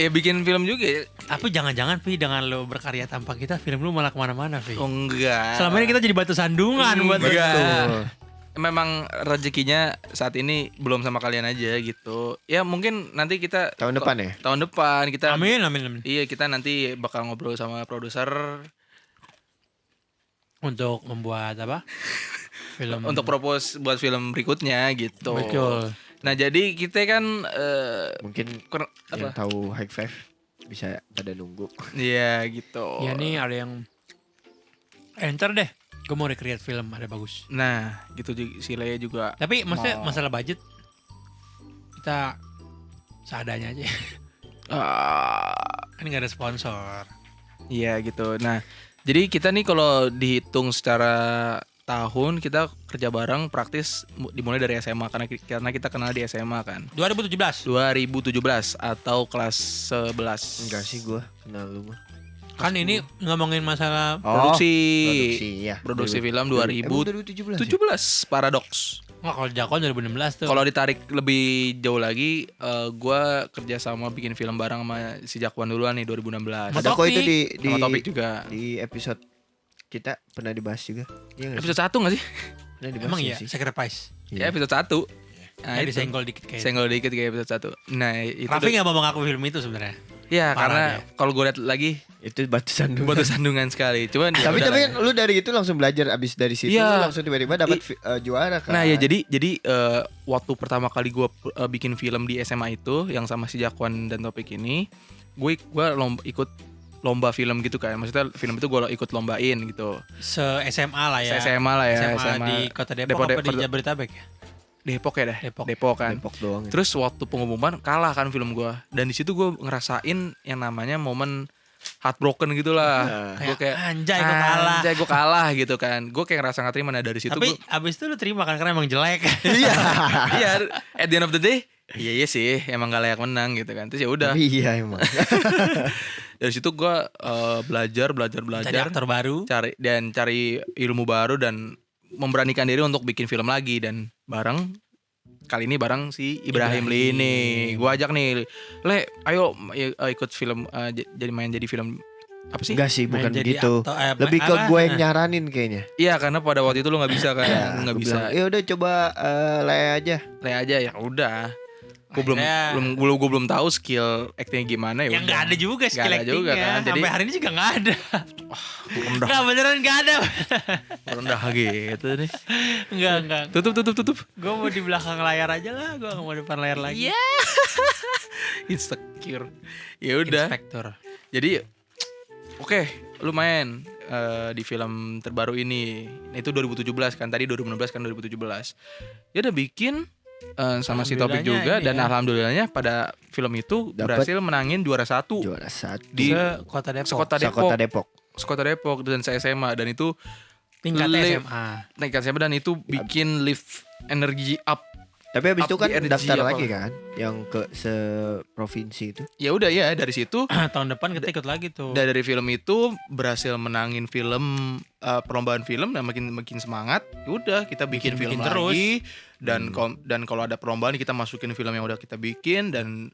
Bikin film juga ya. Tapi jangan-jangan, Pi, dengan lo berkarya tanpa kita, film lu malah kemana-mana, Pi. Oh, enggak. Selama ini kita jadi batu sandungan buat lu. Enggak. Memang rezekinya saat ini belum sama kalian aja gitu. Ya mungkin nanti kita Tahun depan ya? Tahun depan kita Amin. Iya, kita nanti bakal ngobrol sama produser Untuk membuat apa? Film. untuk propose buat film berikutnya gitu. Betul. Nah, jadi kita kan Mungkin yang apa? tahu High Five bisa pada nunggu. Iya gitu. Ya nih ada yang enter deh. Gue mau recreate film, ada bagus. Nah, gitu si Lea juga. Tapi maksudnya Mau. masalah budget kita seadanya aja. Kan gak ada sponsor. Iya gitu. Nah, jadi kita nih kalau dihitung secara tahun, kita kerja bareng praktis dimulai dari SMA karena kita kenal di SMA kan. 2017. 2017 atau kelas 11. Enggak sih gue kenal lu mah. Kan ini ngomongin masalah Produksi ya. produksi film 2017. 2017 Paradox. Nggak, kalau Jakon 2016 tuh. Kalau ditarik lebih jauh lagi, gue kerja sama bikin film bareng sama si Jakwan duluan nih 2016. Ada kok itu di Sama Topik juga. di episode kita pernah dibahas juga. Iya nggak sih? Episode 1 gak sih? Pernah dibahas Emang nggak iya, sih? sacrifice. Ya episode 1. Nah, Nah, itu. disenggol dikit kayaknya. Senggol dikit kayak episode 1. Nah, itu Raffi nggak mau mengaku film itu sebenarnya. ya Parah karena dia. kalau gue lihat lagi Itu batu sandungan. batu sandungan sekali. Cuman ya Tapi udah lah ya. lu dari itu langsung belajar, abis dari situ Iya. lu langsung tiba-tiba dapat juara kan. Nah ya jadi waktu pertama kali gue bikin film di SMA itu yang sama si Jakwan dan Topik ini, gue ikut lomba film gitu kan. Maksudnya film itu gue ikut lombain gitu. Se-SMA lah ya. SMA lah ya. SMA di Kota Depok apa di Jabodetabek ya? Depok ya dah. Depok. Depok kan. Depok doang. Terus waktu pengumuman kalah kan film gue. Dan di situ gue ngerasain yang namanya momen heartbroken gitulah. Gue kayak anjay gue kalah. Anjay gue kalah gitu kan. Gue kayak ngerasa gak terima. Nah dari situ Tapi gue abis itu lu terima kan karena emang jelek. iya. Iya, at the end of the day iya sih emang gak layak menang gitu kan. Terus ya udah. Iya emang. Dari situ gue belajar Cari aktor baru. cari ilmu baru dan memberanikan diri untuk bikin film lagi. Dan kali ini bareng si Ibrahim Lee ini. Gue ajak nih, Le, ayo ikut film, jadi film apa sih? Enggak sih, Main bukan jadi gitu. Lebih ke apa? gue yang nyaranin kayaknya. Iya, karena pada waktu itu lu nggak bisa kan, lu nggak Gua bisa. bilang, ya udah coba Le aja. Le aja ya, udah. Gue Akhirnya- belum tahu skill actingnya gimana ya. Yang udah. nggak ada juga Nggak skill ada juga actingnya. kan, jadi- Sampai hari ini juga nggak ada. Rendah, Nggak beneran nggak ada. rendah gitu nih. Enggak. Tutup. Gue mau di belakang layar aja lah. Gue nggak mau depan layar lagi. Iya. Insecure. Ya udah. Inspektur. Jadi oke, lu main di film terbaru ini. Nah, itu 2017 kan. Tadi 2016 kan 2017. Dia udah bikin sama si Topik juga Alhamdulillahnya ini dan ya. alhamdulillahnya pada film itu Dapet berhasil menangin juara 1 Juara 1 di Kota Depok. Sekota Kota Depok, Depok. Sekota Depok dan SMA dan itu Tingkatnya Live. SMA. naik SMA dan itu bikin lift energi up. Tapi habis itu Up kan the energy daftar apa lagi lah. kan, yang ke se-provinsi itu. Ya udah ya dari situ Tahun depan kita ikut lagi tuh. dari film itu berhasil menangin film perlombaan film dan makin semangat. Udah kita bikin film Bikin terus. lagi dan kalau ada perlombaan kita masukin film yang udah kita bikin dan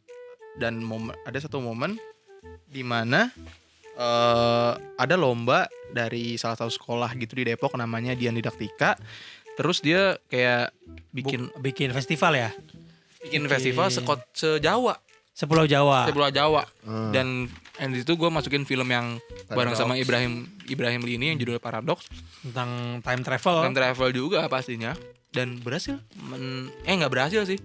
ada satu momen di mana ada lomba dari salah satu sekolah gitu di Depok namanya Dian Didaktika. Terus dia kayak bikin festival ya. bikin festival se-Jawa, Sepulau Jawa. Sepulau Jawa. Hmm. Dan di situ gue masukin film yang bareng sama Ibrahim Lee ini yang judulnya Paradox. Tentang time travel. Time travel juga pastinya. Dan berhasil nggak berhasil sih.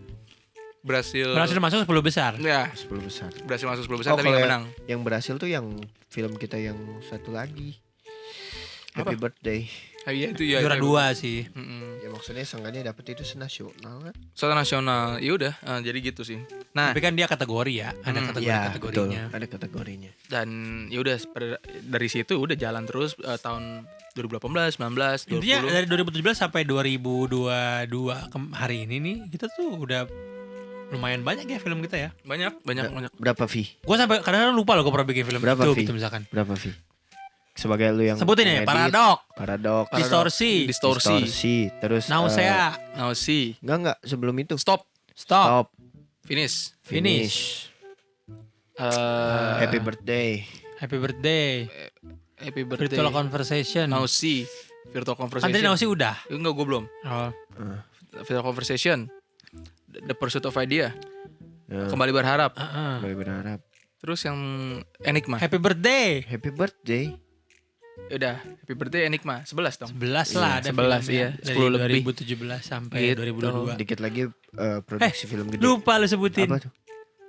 Berhasil Berhasil masuk 10 besar. ya 10 besar. berhasil masuk 10 besar Oh, tapi kalau nggak menang. Yang berhasil tuh yang film kita yang satu lagi. Happy Birthday. Iya itu ya Juara itu. 2 sih. Ya maksudnya seenggaknya dapet itu senasional kan? Soal nasional. Ya udah jadi gitu sih. Nah, Tapi kan dia kategori ya. Ada Hmm, kategori-kategorinya. Betul, ada kategorinya. dan ya udah dari situ udah jalan terus tahun 2018, 19, 20. Intinya dari 2017 sampai 2022 hari ini nih kita tuh udah lumayan banyak ya film kita ya. banyak. Berapa fee? Gue sampai kadang-kadang lupa loh gue pernah bikin film Berapa itu fee? gitu misalkan. Berapa fee? Sebagai lu yang Sebutin ya, ngedit, Paradok, Paradok, Distorsi, Distorsi. terus Nausea, Now see. enggak sebelum itu. Stop. Stop, Finish. Finish. Happy Birthday. Happy Birthday, Happy birthday. Virtual Conversation. Now see. Virtual Kan conversation. tadi Nausi udah. Enggak, gue belum. Oh. Virtual conversation. The Pursuit of Idea. Ya, Kembali berharap. Heeh. kembali berharap. Terus yang Enigma. Happy Birthday. Happy Birthday. Udah, Happy Birthday Enigma 11 dong. 11 lah ada 11 filmnya. iya, Dari 10 lebih. 2017 sampai Gitu. 2022. Dikit lagi produksi film gede. Lupa lu sebutin. Apa tuh?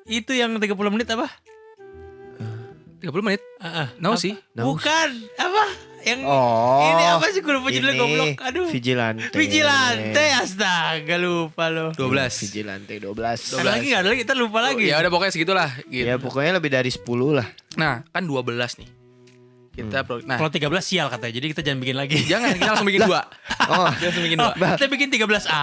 Itu yang 30 menit apa? 30 menit. Heeh. Now Apa? see. Bukan. Apa? Yang Oh. ini apa sih gue lupa judulnya ini goblok. Aduh. Vigilante. Vigilante, astaga lupa lo. 12. Vigilante 12. Ada lagi nggak? Ada lagi, kita lupa lagi. Ya udah pokoknya segitulah gitu. Ya pokoknya lebih dari 10 lah. Nah, kan 12 nih. Kita nah, Kalau 13 sial katanya, jadi kita jangan bikin lagi. jangan kita langsung bikin 2. Oh, Kita langsung bikin Oh, 2. kita bikin 13A.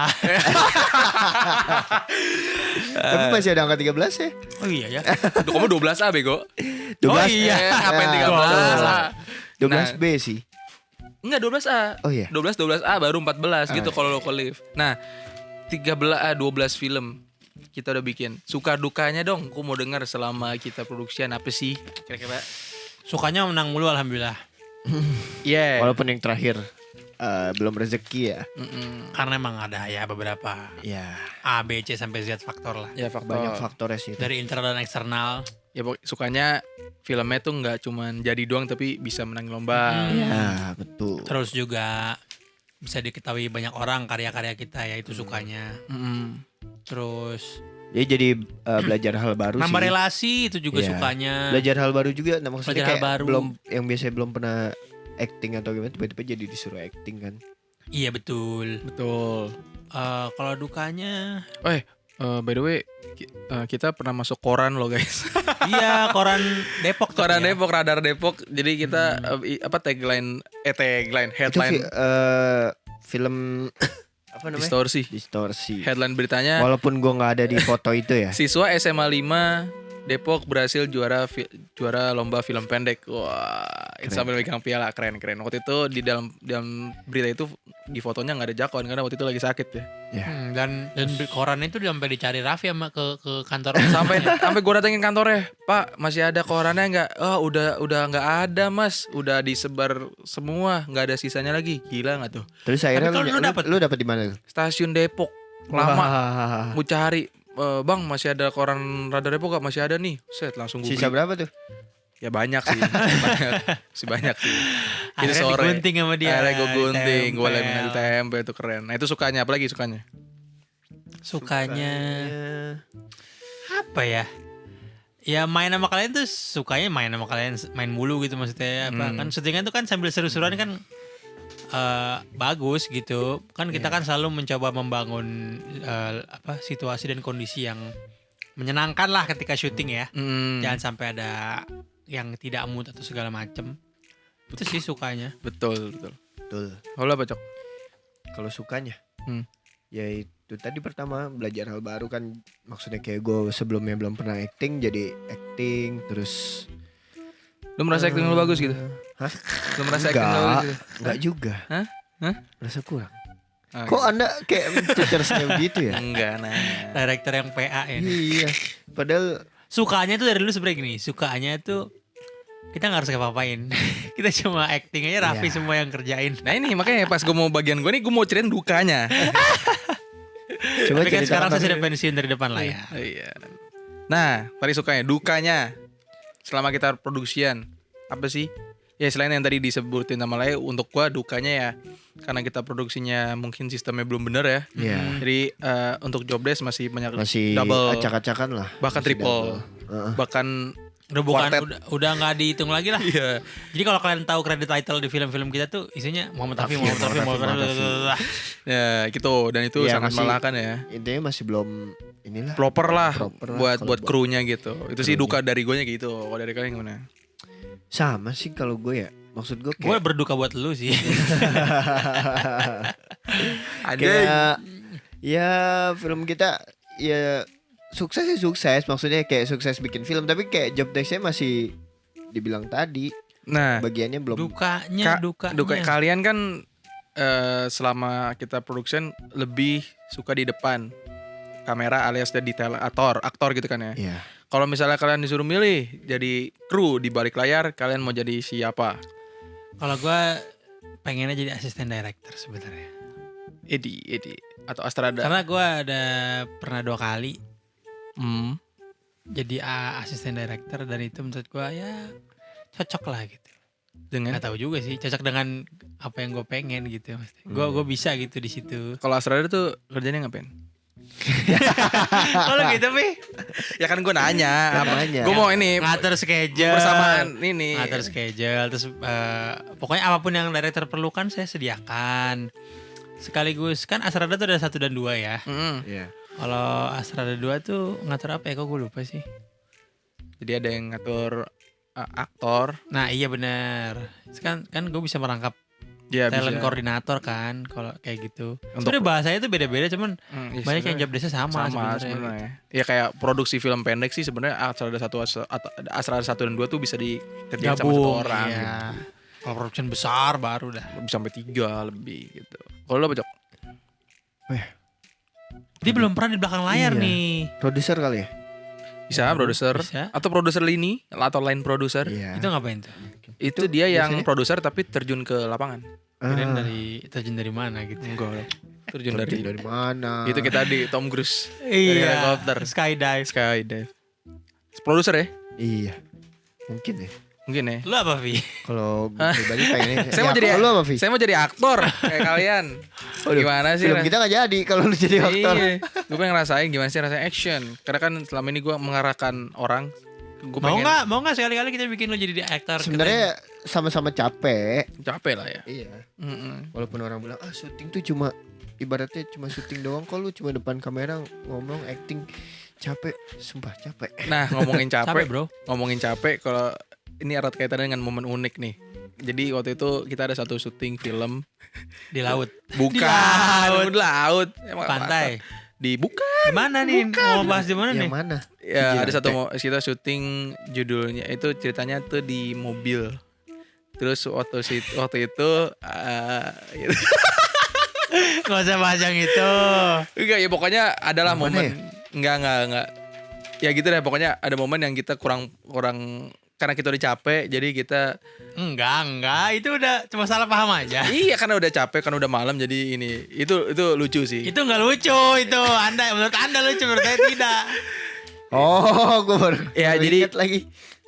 tapi masih ada angka 13 ya? Oh iya ya. Kamu 12A bego. 12. Oh iya. Ngapain 13A? 12B sih. Enggak 12A. Oh iya. 12A baru 14 gitu iya. kalau local live. Nah, 12 film kita udah bikin. Suka dukanya dong, aku mau dengar selama kita produksian apa sih kira-kira. Sukanya menang mulu alhamdulillah. Yeah. Walaupun yang terakhir belum rezeki ya. Karena emang ada ya beberapa Ya, A, B, C sampai Z faktor lah. Ya faktor. banyak faktornya sih. Dari internal dan eksternal. Ya sukanya filmnya tuh nggak cuman jadi doang tapi bisa menang lomba. Ya, betul. Terus juga bisa diketahui banyak orang karya-karya kita ya itu sukanya. Mm-mm. Terus jadi belajar hal baru Nambah sih. relasi itu juga Iya. sukanya. Belajar hal baru juga. Nah maksudnya Belajar hal kayak baru. belum yang biasanya belum pernah acting atau gimana tiba-tiba jadi disuruh acting kan. Iya betul. Betul. Kalau dukanya, By the way, kita pernah masuk koran loh guys. iya koran Depok. tapi Koran ya. Depok, Radar Depok. Jadi kita tagline, Itu headline film apa namanya? Distorsi. Headline beritanya, Walaupun gua nggak ada di foto itu ya. siswa SMA 5 Depok berhasil juara lomba film pendek. Wah, itu Keren. sambil megang piala, keren. Waktu itu di dalam berita itu di fotonya nggak ada Jakon karena waktu itu lagi sakit ya. Ya. Dan koran itu sampai dicari Raffi sama ke kantor. sampai gue datengin kantornya, Pak masih ada korannya nggak? Oh udah nggak ada Mas, udah disebar semua, nggak ada sisanya lagi. Gila nggak tuh? Terus akhirnya kalau lu dapet? lu dapet di mana? Stasiun Depok lama, Wah. gue cari, Bang masih ada koran Radar Depok gak? Masih ada nih. Set langsung gue Sisa beli. berapa tuh? Ya banyak sih, banyak sih. Itu Akhirnya sore. digunting sama dia. Akhirnya gue gunting, gue Ditempel. lamin di tempe, itu keren. Nah itu sukanya, apalagi sukanya? Sukanya apa ya? Ya main sama kalian tuh sukanya main sama kalian, main mulu gitu maksudnya apa kan syutingan tuh kan sambil seru-seruan kan bagus gitu kan kita kan selalu mencoba membangun situasi dan kondisi yang menyenangkan lah ketika syuting ya. Jangan sampai ada yang tidak mood atau segala macem. Itu sih sukanya. Betul. Betul. Kalau apa Cok? Kalau sukanya, ya itu tadi pertama belajar hal baru kan, maksudnya kayak gue sebelumnya belum pernah acting, jadi acting terus. Lu merasa acting lu bagus gitu? Hah? Lu merasa acting lu bagus gitu? Enggak juga. Hah? Merasa kurang. Ah, Kok Anda kayak mencecernya begitu ya? enggak nanya. Director yang PA ya. Iya. Padahal Sukanya tuh dari dulu sebenarnya gini. Sukanya tuh kita nggak harus ngapa-ngapain. Kita cuma acting aja, Raffi Iya. semua yang kerjain. Nah ini makanya pas gue mau bagian gue nih, gue mau ceritain dukanya. coba Tapi kan ceritakan sekarang saya tapi- sudah pensiun dari depan layar. Iya. Nah, tadi sukanya, dukanya selama kita produksian apa sih? Ya selain yang tadi disebutin sama Laya, untuk gua dukanya ya karena kita produksinya mungkin sistemnya belum bener ya. Iya. Jadi untuk job desk masih banyak, Masih double, acak-acakan lah. bahkan Masih triple, double. Heeh. bahkan Udah bukan Quartet. udah nggak dihitung lagi lah. iya. Jadi kalau kalian tahu credit title di film-film kita tuh isinya Muhammad Raffi, Muhammad Raffi, Muhammad Raffi. Ya gitu, dan itu Iya, sangat masih- melelahkan ya. Intinya masih belum inilah. Proper lah Proper lah buat kalau buat krunya gitu. Itu sih krunya. duka dari gue gitu. Kalau dari kalian gimana? Sama sih kalau gue ya. Maksud gue Gue kayak, berduka buat lu sih. kayak ya film kita ya sukses sih sukses, maksudnya kayak sukses bikin film, tapi kayak job desk-nya masih dibilang tadi Nah, bagiannya belum. Dukanya. duka kalian kan selama kita production lebih suka di depan kamera alias jadi aktor gitu kan ya. Iya. Kalau misalnya kalian disuruh milih jadi kru di balik layar, kalian mau jadi siapa? Kalau gue pengennya jadi asisten director sebenarnya. Edi atau Astrada? Karena gue ada pernah 2 kali Hmm. jadi asisten director dan itu menurut gue ya cocok lah gitu. Dengan Nggak tahu juga sih, cocok dengan apa yang gue pengen gitu. Gue bisa gitu di situ. kalau Astrada tuh kerjanya ngapain? Kalau gitu Pi, Ya kan gue nanya. Namanya. Gue mau ini ngatur schedule, bersamaan ini. ngatur schedule, terus pokoknya apapun yang director perlukan saya sediakan. Sekaligus kan Asrada tuh ada 1 dan 2 ya. Mm-mm. Iya. Kalau Asrada 2 tuh ngatur apa ya? Kok gue lupa sih. Jadi ada yang ngatur aktor. Nah iya benar. Kan gue bisa merangkap Ya talent bisa. koordinator kan kalau kayak gitu. Untuk- Sebenarnya bahasanya tuh beda-beda cuman Iya, banyak yang sebenarnya. job desk-nya sama sebenarnya. sebenarnya. Ya kayak produksi film pendek sih sebenarnya Asrada 1 dan 2 tuh bisa dikerjain sama 1 Gabung orang iya. gitu. Kalau production besar baru dah. Bisa sampai 3 lebih gitu. Kalau lo apa Cok? Dia belum pernah di belakang layar Iya. nih. Produser kali ya? Bisa produser Bisa. atau produser lini atau line produser. Iya. Itu ngapain tuh? Itu dia yang biasanya- produser tapi terjun ke lapangan. Kirain Ah, terjun dari mana gitu. Enggak. Terjun terjun dari dari mana? itu kita di Tom Cruise dari Iya. helikopter. Skydive. Skydive. Produser ya? Iya. Mungkin ya. Mungkin ya. Lu apa, Vi? Kalau gue pribadi pengennya. Saya mau jadi lu apa, Vi? Saya mau jadi aktor kayak kalian. Gimana sih? Film kita gak jadi kalau lu jadi aktor. Iya. Gue pengen ngerasain gimana sih rasanya action. Karena kan selama ini gue mengarahkan orang. Gue pengen Mau nggak sekali-kali kita bikin lu jadi aktor? Sebenarnya sama-sama capek. capek lah ya. Iya. Mm-mm. Walaupun orang bilang syuting tuh cuma ibaratnya cuma syuting doang, kok lu cuma depan kamera ngomong acting capek, sumpah capek. Nah ngomongin Capek, capek, bro. ngomongin capek, kalau ini erat kaitannya dengan momen unik nih. Jadi waktu itu kita ada satu syuting film. Di laut. Bukan Di laut. di laut. Emang Pantai. Di bukan. Di mana nih? Mau bahas di mana nih? Yang mana? Ya ada Vigilante. satu kita syuting judulnya itu ceritanya tuh di mobil. Terus waktu itu gitu. Gak usah bahas yang itu. Enggak ya pokoknya adalah Yang mana momen enggak. Ya gitu deh pokoknya ada momen yang kita kurang karena kita udah capek jadi kita Enggak. Itu udah cuma salah paham aja. iya karena udah capek karena udah malam jadi ini itu lucu sih. Itu nggak lucu itu. Menurut anda lucu, menurut saya tidak. Oh, gue baru Ya, baru jadi- ingat lagi.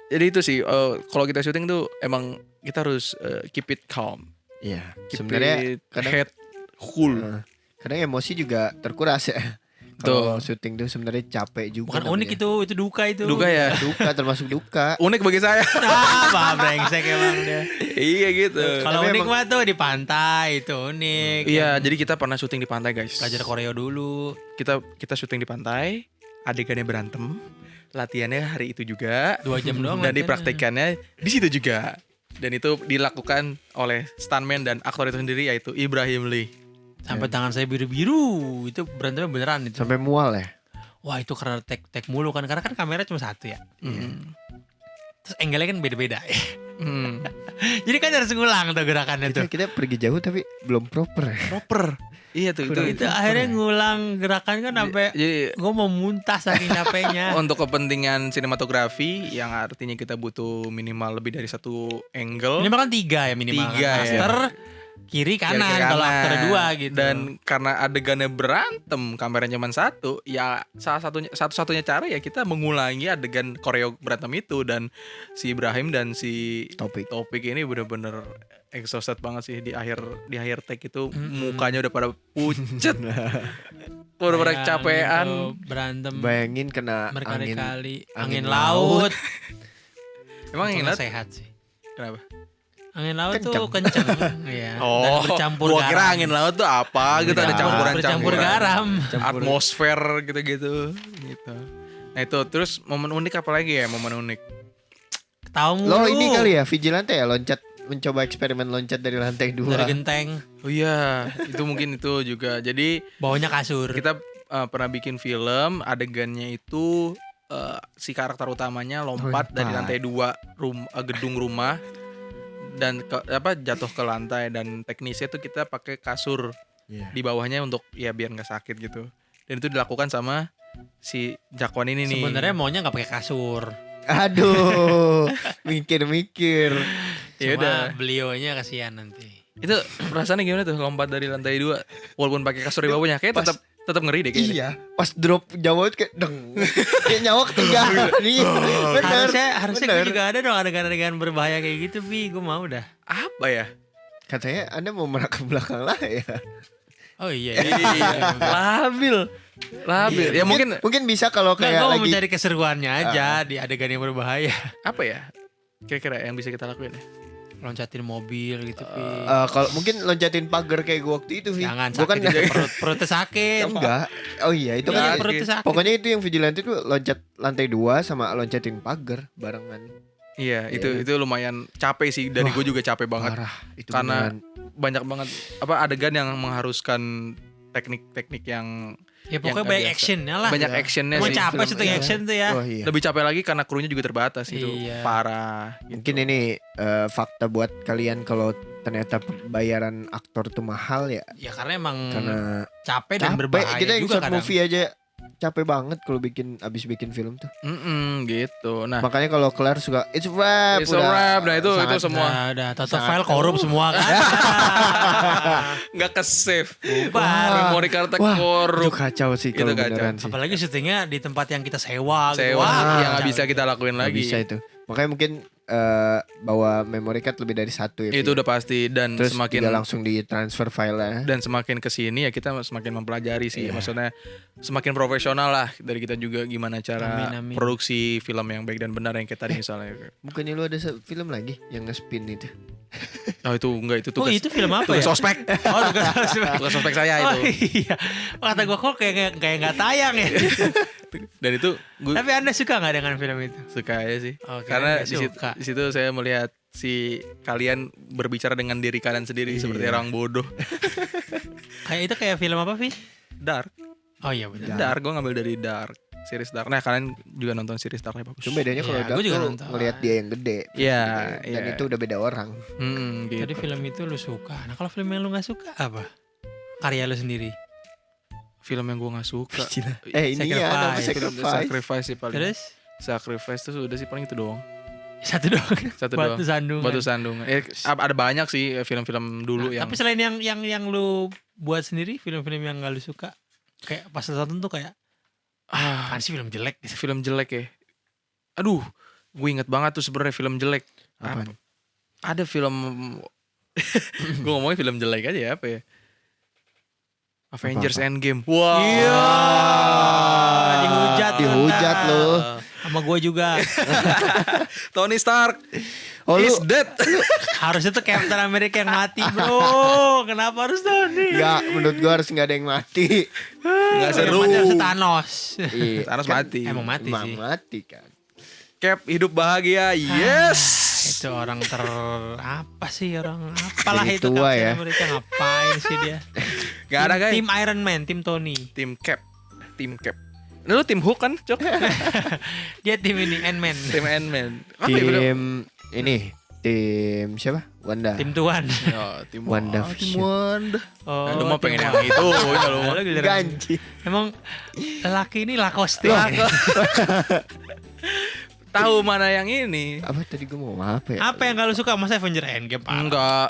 Jadi itu sih kalau kita syuting tuh emang kita harus keep it calm. Iya, Keep sebenarnya it kadang head cool. kadang emosi juga terkuras ya. Kalau syuting tuh sebenarnya capek juga. Bukan unik itu duka itu. Duka ya. Duka termasuk duka. Unik bagi saya. Bah, brengsek emang dia. Iya gitu. Kalau Tapi unik emang- mah tuh di pantai itu unik. Iya, jadi kita pernah syuting di pantai, guys. Belajar koreo dulu. Kita syuting di pantai, adegannya berantem, latihannya hari itu juga, 2 jam doang. dan latihannya. dipraktekannya di situ juga. Dan itu dilakukan oleh stuntman dan aktor itu sendiri yaitu Ibrahim Lee. Sampai tangan saya biru-biru. Itu berantemnya beneran itu. Sampai mual ya. Wah, itu karena tek mulu kan. Karena kan kamera cuma satu ya. Hmm. Terus angle-nya kan beda-beda. Hmm. Jadi kan harus ngulang tuh gerakannya tuh. Kita pergi jauh tapi belum proper ya. Proper. Iya tuh Itu akhirnya ngulang gerakan kan sampai Jadi gue mau muntah saking capeknya. untuk kepentingan sinematografi yang artinya kita butuh minimal lebih dari satu angle. Minimal kan 3 ya minimal. 3 ya. Master, kiri kanan Kiri-kiri kalau kanan. aktor 2 gitu. Dan karena adegannya berantem, kameranya cuma satu, ya satu-satunya cara ya kita mengulangi adegan koreo berantem itu. Dan si Ibrahim dan si Topik ini bener-bener exhausted banget sih di akhir take itu. Mukanya udah pada pucet. Udah pada Bayangin capean. tuh berantem Bayangin kena angin. berkali-kali angin angin laut. Emang yang Untungnya ngeliat sehat sih. kenapa? Angin laut tuh Kenceng. kenceng ya. Dan Oh, bercampur gua garam. kira angin laut tuh apa gitu, ada Enggak. bercampur garam. atmosfer gitu-gitu gitu. Nah itu terus momen unik apa lagi ya momen unik? Tahu mulu. Lo ini kali ya Vigilante ya mencoba eksperimen loncat dari lantai 2. Dari genteng. Oh iya itu mungkin itu juga. Jadi Bawahnya kasur. kita pernah bikin film adegannya itu si karakter utamanya lompat dari lantai 2 gedung rumah dan jatuh ke lantai dan teknisnya tuh kita pakai kasur di bawahnya untuk ya biar nggak sakit gitu. Dan itu dilakukan sama si Jakwan ini nih. Sebenarnya maunya nggak pakai kasur. Aduh, mikir-mikir. Ya Cuma udah. beliaunya kasihan nanti. Itu perasaannya gimana tuh lompat dari lantai 2 walaupun pakai kasur di bawahnya kayak tetap ngeri deh kayaknya. Iya, pas drop jauh kayak deng. Kayak nyawa ketinggalan. Iya, bener. Harusnya bener. gue juga ada dong adegan-adegan berbahaya kayak gitu, Pi. Gue mau dah. Apa ya? Katanya Anda mau merekam belakang lah ya. Oh iya. Labil. Ya mungkin Mungkin bisa kalau Nggak, kayak gue mau lagi mencari keseruannya aja di adegan yang berbahaya. apa ya? Kira-kira yang bisa kita lakuin ya? Loncatin mobil gitu, Pi. kalau mungkin loncatin pagar kayak gua waktu itu, Vi. Jangan Gua sakit kan itu, perutnya sakit. enggak. Oh iya, itu Iya, kan perutnya sakit. pokoknya itu yang Vigilante tuh loncat lantai 2 sama loncatin pagar barengan. Iya, itu lumayan capek sih dari gue juga capek banget. Parah. Itu Karena beneran. banyak banget adegan yang mengharuskan teknik-teknik yang Ya pokoknya yang banyak biasa. actionnya lah. banyak Iya. actionnya Mau sih. capek film, syuting iya. action tuh ya. Oh iya. Lebih capek lagi karena krunya juga terbatas itu. Iya. Parah. Gitu. Mungkin ini fakta buat kalian kalau ternyata bayaran aktor tuh mahal ya. Ya karena emang Karena capek dan berbahaya kita yang juga short kadang. movie aja capek banget kalau abis bikin film tuh. Gitu. Nah, Makanya kalau kelar suka it's a wrap. It's a wrap. Nah, itu sangat- semua. Udah total Sangat- file korup semua kan. nggak ke save. Bubar. Memory card Itu korup. kacau sih Itu kalau kacau. beneran sih. Apalagi syutingnya di tempat yang kita sewa gitu. Sewa Wah, yang nggak kacau bisa itu. kita lakuin Nggak lagi. bisa itu. Makanya mungkin bawa memory card lebih dari satu ya. Itu Vi? udah pasti, dan Terus semakin juga langsung di transfer filenya. dan semakin kesini ya kita semakin mempelajari sih. Iya. Maksudnya semakin profesional lah dari kita juga gimana cara Amin. produksi film yang baik dan benar yang kayak tadi misalnya. Bukannya lu ada film lagi yang nge-spin itu? Oh itu enggak, itu Oh tugas itu film apa tugas ya? sospek. Oh tugas sospek. Tugas sospek saya Oh itu. iya. Kata gue kok kayak nggak tayang ya. Dan itu gue Tapi Anda suka nggak dengan film itu? suka aja sih. Oh, kirain Karena nggak suka. di situ saya melihat si kalian berbicara dengan diri kalian sendiri seperti orang bodoh. Kayak itu kayak film apa Vi? Dark. Oh iya benar. Dark, gue ngambil dari Dark. Series Dark. Nah kalian juga nonton series Darknya bagus. Cuma bedanya kalau Iya, Dark gua juga tuh nonton. ngelihat dia yang gede. Iya, Dan iya. itu udah beda orang. Gitu. Jadi film itu lu suka. Nah kalau film yang lu nggak suka apa? Karya lu sendiri. Film yang gue gak suka. Ini ya nama Sacrifice. Film The Sacrifice. Sacrifice sih paling. Terus Sacrifice tuh udah sih paling itu doang. satu doang. Satu Batu doang. Sandungan. Batu Sandungan. Ada banyak sih film-film dulu Nah, yang Tapi selain yang lu buat sendiri, film-film yang gak lu suka, kayak pas lu tonton tuh kayak apaan sih film jelek gitu. film jelek ya. Aduh, gue inget banget tuh sebenarnya film jelek. Apaan? Ada film gue ngomongin film jelek aja ya, apa ya? Avengers Apa-apa? Endgame. Wah. Iya. Dihujat. Dihujat Anda. lu. Sama gue juga. Tony Stark Oh lu is dead. Harusnya tuh Captain America yang mati bro. Kenapa harus Tony? enggak, menurut gua harus enggak ada yang mati. Nggak Yang seru. mati harusnya Thanos. Iya, Thanos kan mati. Emang mati emang sih. mati kan. Cap hidup bahagia. Yes. Itu orang apa sih orang apalah Jadi itu tua Captain ya. America ngapain sih dia? Gak ada guys. Tim Iron Man, tim Tony. Tim Cap. Tim Cap. Lu tim Hulk kan, Cok? Dia tim ini Ant-Man. Tim Ant-Man. Apa ya, film? Tim ini tim siapa? Wanda. Tim Tuan. Ya, tim Wanda Tim Vision. Wanda. Oh, Lu mau pengen tim yang itu, ya lu mah. Lu giliran- Ganti. Emang lelaki ini Lacoste. Tahu mana yang ini? Apa tadi gua mau ngomong apa ya? Apa yang kalau suka masa Avenger Endgame parah. Enggak.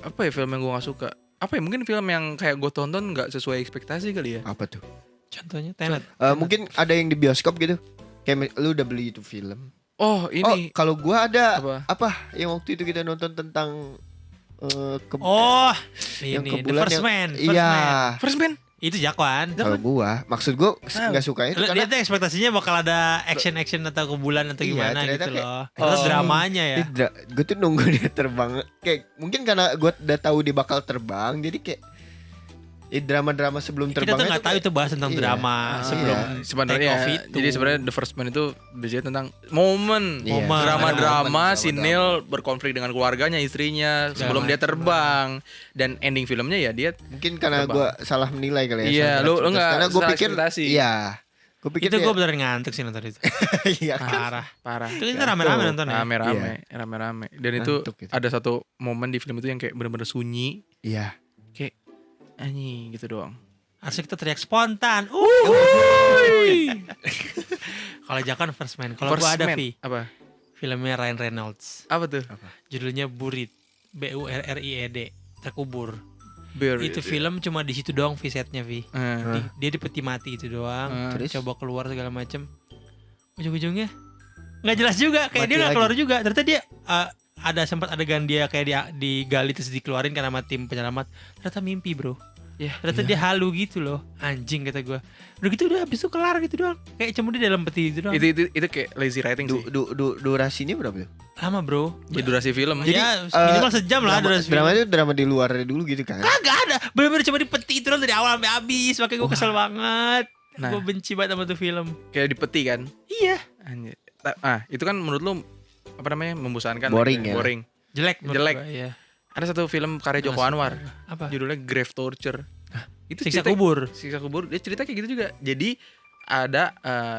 Apa ya film yang gue gak suka? Apa ya, mungkin film yang kayak gue tonton gak sesuai ekspektasi kali ya? Apa tuh? Contohnya Tenet. Mungkin ada yang di bioskop gitu. Kayak lu udah beli itu film. Oh ini. Kalau gua ada Apa? apa yang waktu itu kita nonton tentang Oh, yang ini The kebulan First yang- Man. First Iya. Man. First Man. Itu Jakwan. Kalau gua, maksud gua nggak suka itu Dia karena tuh ekspektasinya bakal ada action atau kebulan atau Iya, gimana ternyata gitu kayak- loh. Terus Oh. dramanya ya. gue tuh nunggu dia terbang. Kayak mungkin karena gua udah tahu dia bakal terbang, jadi kayak drama-drama sebelum Kita terbang tuh nggak tahu itu bahas tentang Iya. drama sebelum take Sebenarnya off itu. jadi sebenarnya The First Man itu biasanya tentang momen, Iya, Momen. drama-drama si drama-drama. Neil berkonflik dengan keluarganya, istrinya sebelum dia terbang, dan ending filmnya ya dia mungkin karena Terbang. gua salah menilai kali ya. Iya, salah lu ekspektasi. nggak karena gua salah pikir ekspektasi. iya. Gua pikir itu gue kayak- beneran ngantuk sih nonton itu. iya kan. Parah. parah. Itu kita rame-rame nonton ya. Rame-rame. Dan itu Ngantuk gitu. ada satu momen di film itu yang kayak bener-bener sunyi, Iya. kayak anjing gitu doang. Harusnya kita teriak spontan. Uhuy. Kalau Jakwan First Man. Kalau First gua ada Man. Vi, Apa? filmnya Ryan Reynolds. Apa tuh? Judulnya Buried. BURRIED. Terkubur. Bear. Itu film cuma di situ doang Vi setnya Vi. Dia di peti mati itu doang. Terus? Coba keluar segala macem. Ujung-ujungnya nggak jelas juga. Kayak Mati dia nggak lagi. keluar juga. Ternyata dia ada sempat adegan dia kayak digali terus dikeluarin karena sama tim penyelamat. Ternyata mimpi bro. Ya, Ternyata dia halu gitu loh. Anjing kata gue. Udah gitu udah habis itu kelar gitu doang. Kayak cuma dia dalam peti itu doang. itu kayak lazy writing sih. Durasinya berapa tuh? Lama bro. Ya durasi film. Jadi, Ya minimal sejam lah durasi drama film. itu drama di luar dulu gitu kan. Kagak ada. Bener-bener cuma di peti itu doang dari awal sampai habis. Makanya gue kesel banget. Nah. Gue benci banget sama tuh film. Kayak di peti kan. Iya. Anjir. Itu kan menurut lu apa namanya? Membosankan. Boring ya? Boring. Jelek. menurut Jelek. gua, Iya. Ada satu film karya Joko Masuk. Anwar. Apa? Judulnya Grave Torture. Itu Siksa cerita- kubur. Siksa kubur. Dia cerita kayak gitu juga. Jadi ada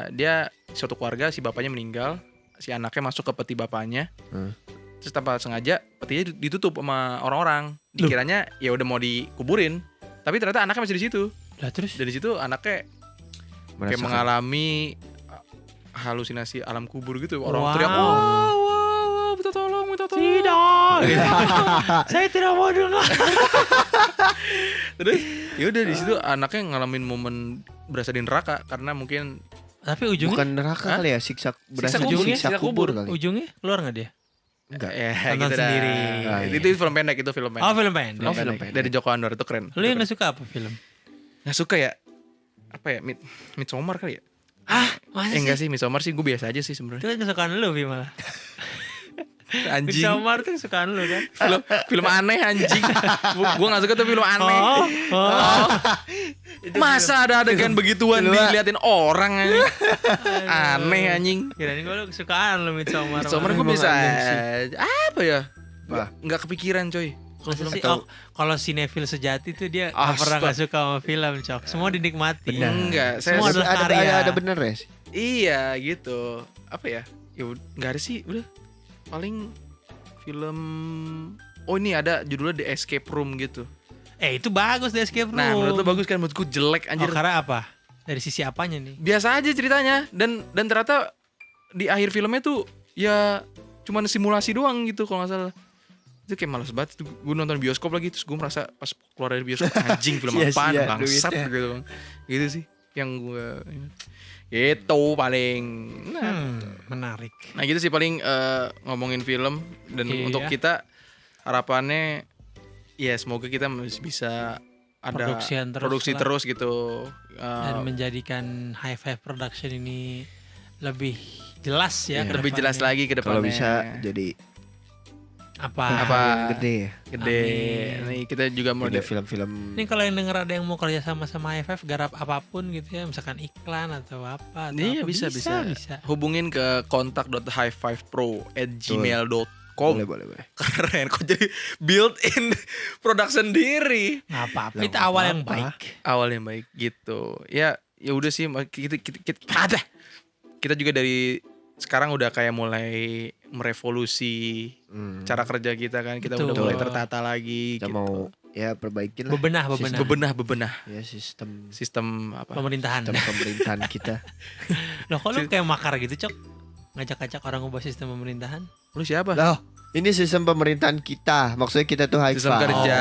dia suatu keluarga, si bapaknya meninggal, si anaknya masuk ke peti bapaknya. Terus tanpa sengaja petinya ditutup sama orang-orang. Dikiranya ya udah mau dikuburin. Tapi ternyata anaknya masih di situ. Lah terus Dari situ anaknya kayak mengalami halusinasi alam kubur gitu. Orang Wow. teriak, wow, minta tolong, minta tolong. tidak. Gitu. Saya tidak mau dengar. Terus ya udah di situ anaknya ngalamin momen berasa di neraka karena mungkin Tapi ujungnya bukan neraka Hah? kali ya, berasa kubur, siksa siksa kubur. kubur kali. ujungnya keluar nggak dia? Enggak. Ya, Tonton gitu dah. sendiri. Ah, iya. Itu film pendek, itu film pendek. Oh, film pendek. film pendek. Dari Joko Anwar, itu keren. Lu yang gak suka apa film? Nggak suka ya? Apa ya? Midsommar kali ya? Masa Enggak sih, Midsommar sih gue biasa aja sih Itu sebenarnya. kan kesukaan lu, Vi, malah. Anjing. Midsommar tuh kesukaan lu kan? Film aneh anjing. Gue gak suka tuh film aneh. Oh. Masa ada adegan begituan film- diliatin orang anjing. Aneh anjing. Kirain gue lu kesukaan lu Midsommar. Midsommar gue Emang bisa aneh aja. Apa ya? Wah. Nggak kepikiran coy. Masa sih? Atau- Kalau sinefil sejati tuh dia gak pernah gak suka sama film, Cok. Semua dinikmati. Benar. Enggak, saya Semua adalah karya. ada bener ya sih. iya gitu. Apa ya? Ya nggak ada sih, udah. Paling film ini ada judulnya The Escape Room gitu. Itu bagus The Escape Room. Nah, menurut lu bagus kan? Menurutku jelek anjir. Oh, karena apa? Dari sisi apanya nih? Biasa aja ceritanya dan ternyata di akhir filmnya tuh ya cuman simulasi doang gitu kalau nggak salah. Itu kayak males banget. Gue nonton bioskop lagi terus gue merasa pas keluar dari bioskop anjing film apaan Sia-sia bangsat duitnya. gitu bang. Gitu sih yang gue itu paling Menarik. nah gitu sih paling ngomongin film dan Iya. untuk kita harapannya ya semoga kita masih bisa ada Produksi produksi terus gitu. Dan menjadikan High Five Production ini lebih jelas ya. Iya. Lebih ke jelas depannya. lagi ke Kalau depannya. bisa jadi Apa? yang gede ya. Gede. Amin. Nih kita juga mau Ada film-film. Ini kalau yang denger ada yang mau kerja sama High Five garap apapun gitu ya, misalkan iklan atau apa. Atau Iya, apa. bisa. bisa. Hubungin ke kontak.high5pro@gmail.com. Boleh. Keren kok jadi built-in production sendiri. Nggak apa-apa. Lah, Itu awal yang apa-apa. baik. Awal yang baik gitu. Ya udah sih kita juga dari sekarang udah kayak mulai merevolusi cara kerja kita kan. Kita udah Betul. mulai tertata lagi Kita gitu. mau ya perbaikin lah Bebenah. Bebenah ya sistem sistem apa? Pemerintahan. pemerintahan kita. Loh kok lu kayak makar gitu, Cok? Ngajak-ngajak orang ngubah sistem pemerintahan. Lu siapa? Loh, ini sistem pemerintahan kita. Maksudnya kita tuh high Sistem five. kerja,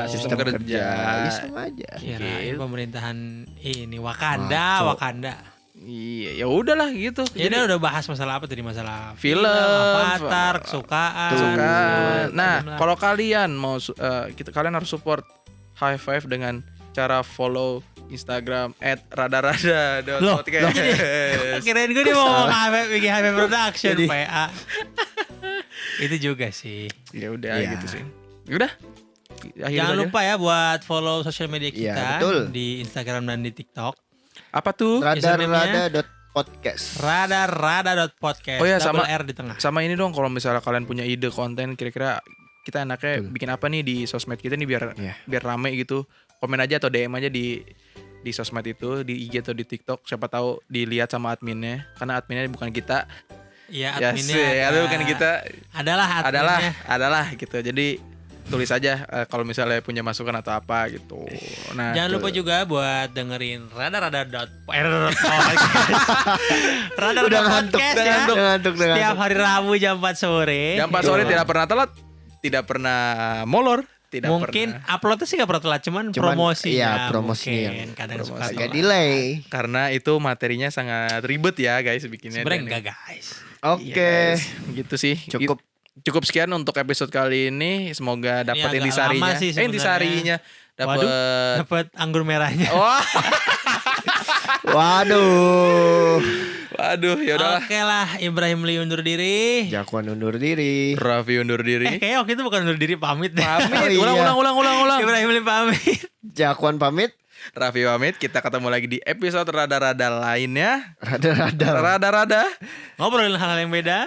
Sistem kerja. kerja. Ya sama aja. Kirain Gitu. pemerintahan ini Wakanda. Iya, ya udahlah gitu. Ya udah bahas masalah apa tadi? Masalah Film, avatar, kesukaan. suka. Nah, Film lah. kalau kalian mau kalian harus support High Five dengan cara follow Instagram Loh, @radarada.podcast. Kirain gue dia mau ngomong bikin HB Production Jadi- PA. Itu juga sih. Ya udah Iya. gitu sih. Udah. Akhir Jangan aja. lupa ya buat follow sosial media Iya, kita betul. di Instagram dan di TikTok. Apa tuh? Radarada.podcast. Radar.podcast. Oh iya, double sama- R di tengah. Sama ini dong kalau misalnya kalian punya ide konten kira-kira kita enaknya Betul. bikin apa nih di sosmed kita nih biar Iya. biar rame gitu. Komen aja atau DM aja di sosmed itu, di IG atau di TikTok, siapa tahu dilihat sama adminnya. Karena adminnya bukan kita. Iya, Ya adminnya sih, ada- bukan kita. Adalah adminnya. Adalah gitu. Jadi tulis aja kalau misalnya punya masukan atau apa gitu. Nah, Jangan lupa juga buat dengerin Radar Udah ngantuk, podcast udah ya. ngantuk, udah Setiap ngantuk. hari Rabu jam 4 sore. jam 4 sore tidak pernah telat, tidak pernah molor, tidak Mungkin pernah. uploadnya sih gak pernah telat, cuman Cuman, promosinya. iya, promosinya mungkin. yang Kadang suka promosi. Agak telat. delay. Karena itu materinya sangat ribet ya guys bikinnya. Sebenarnya Dan- enggak guys. Oke. Iya, guys. Gitu sih. Cukup Sekian untuk episode kali ini. Semoga dapat agak intisarinya. lama sih sebenarnya. Intisarinya dapat. Dapat anggur merahnya. Wah, Waduh. waduh, ya udahlah. Oke lah, Ibrahim Lee undur diri. Jakwan undur diri. Raffi undur diri. Kayaknya waktu itu bukan undur diri, pamit deh. Pamit. Oh, iya. Ulang. Ibrahim Lee pamit. Jakwan pamit. Raffi pamit. Kita ketemu lagi di episode rada-rada lainnya. Rada-rada. Rada-rada Ngobrolin hal-hal yang beda.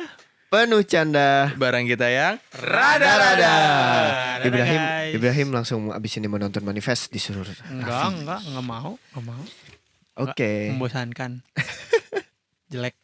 Penuh canda. barang kita yang Rada-rada. Dadah, Ibrahim guys. Ibrahim langsung abis ini menonton manifest disuruh. Enggak mau. Oke. Membosankan. Jelek.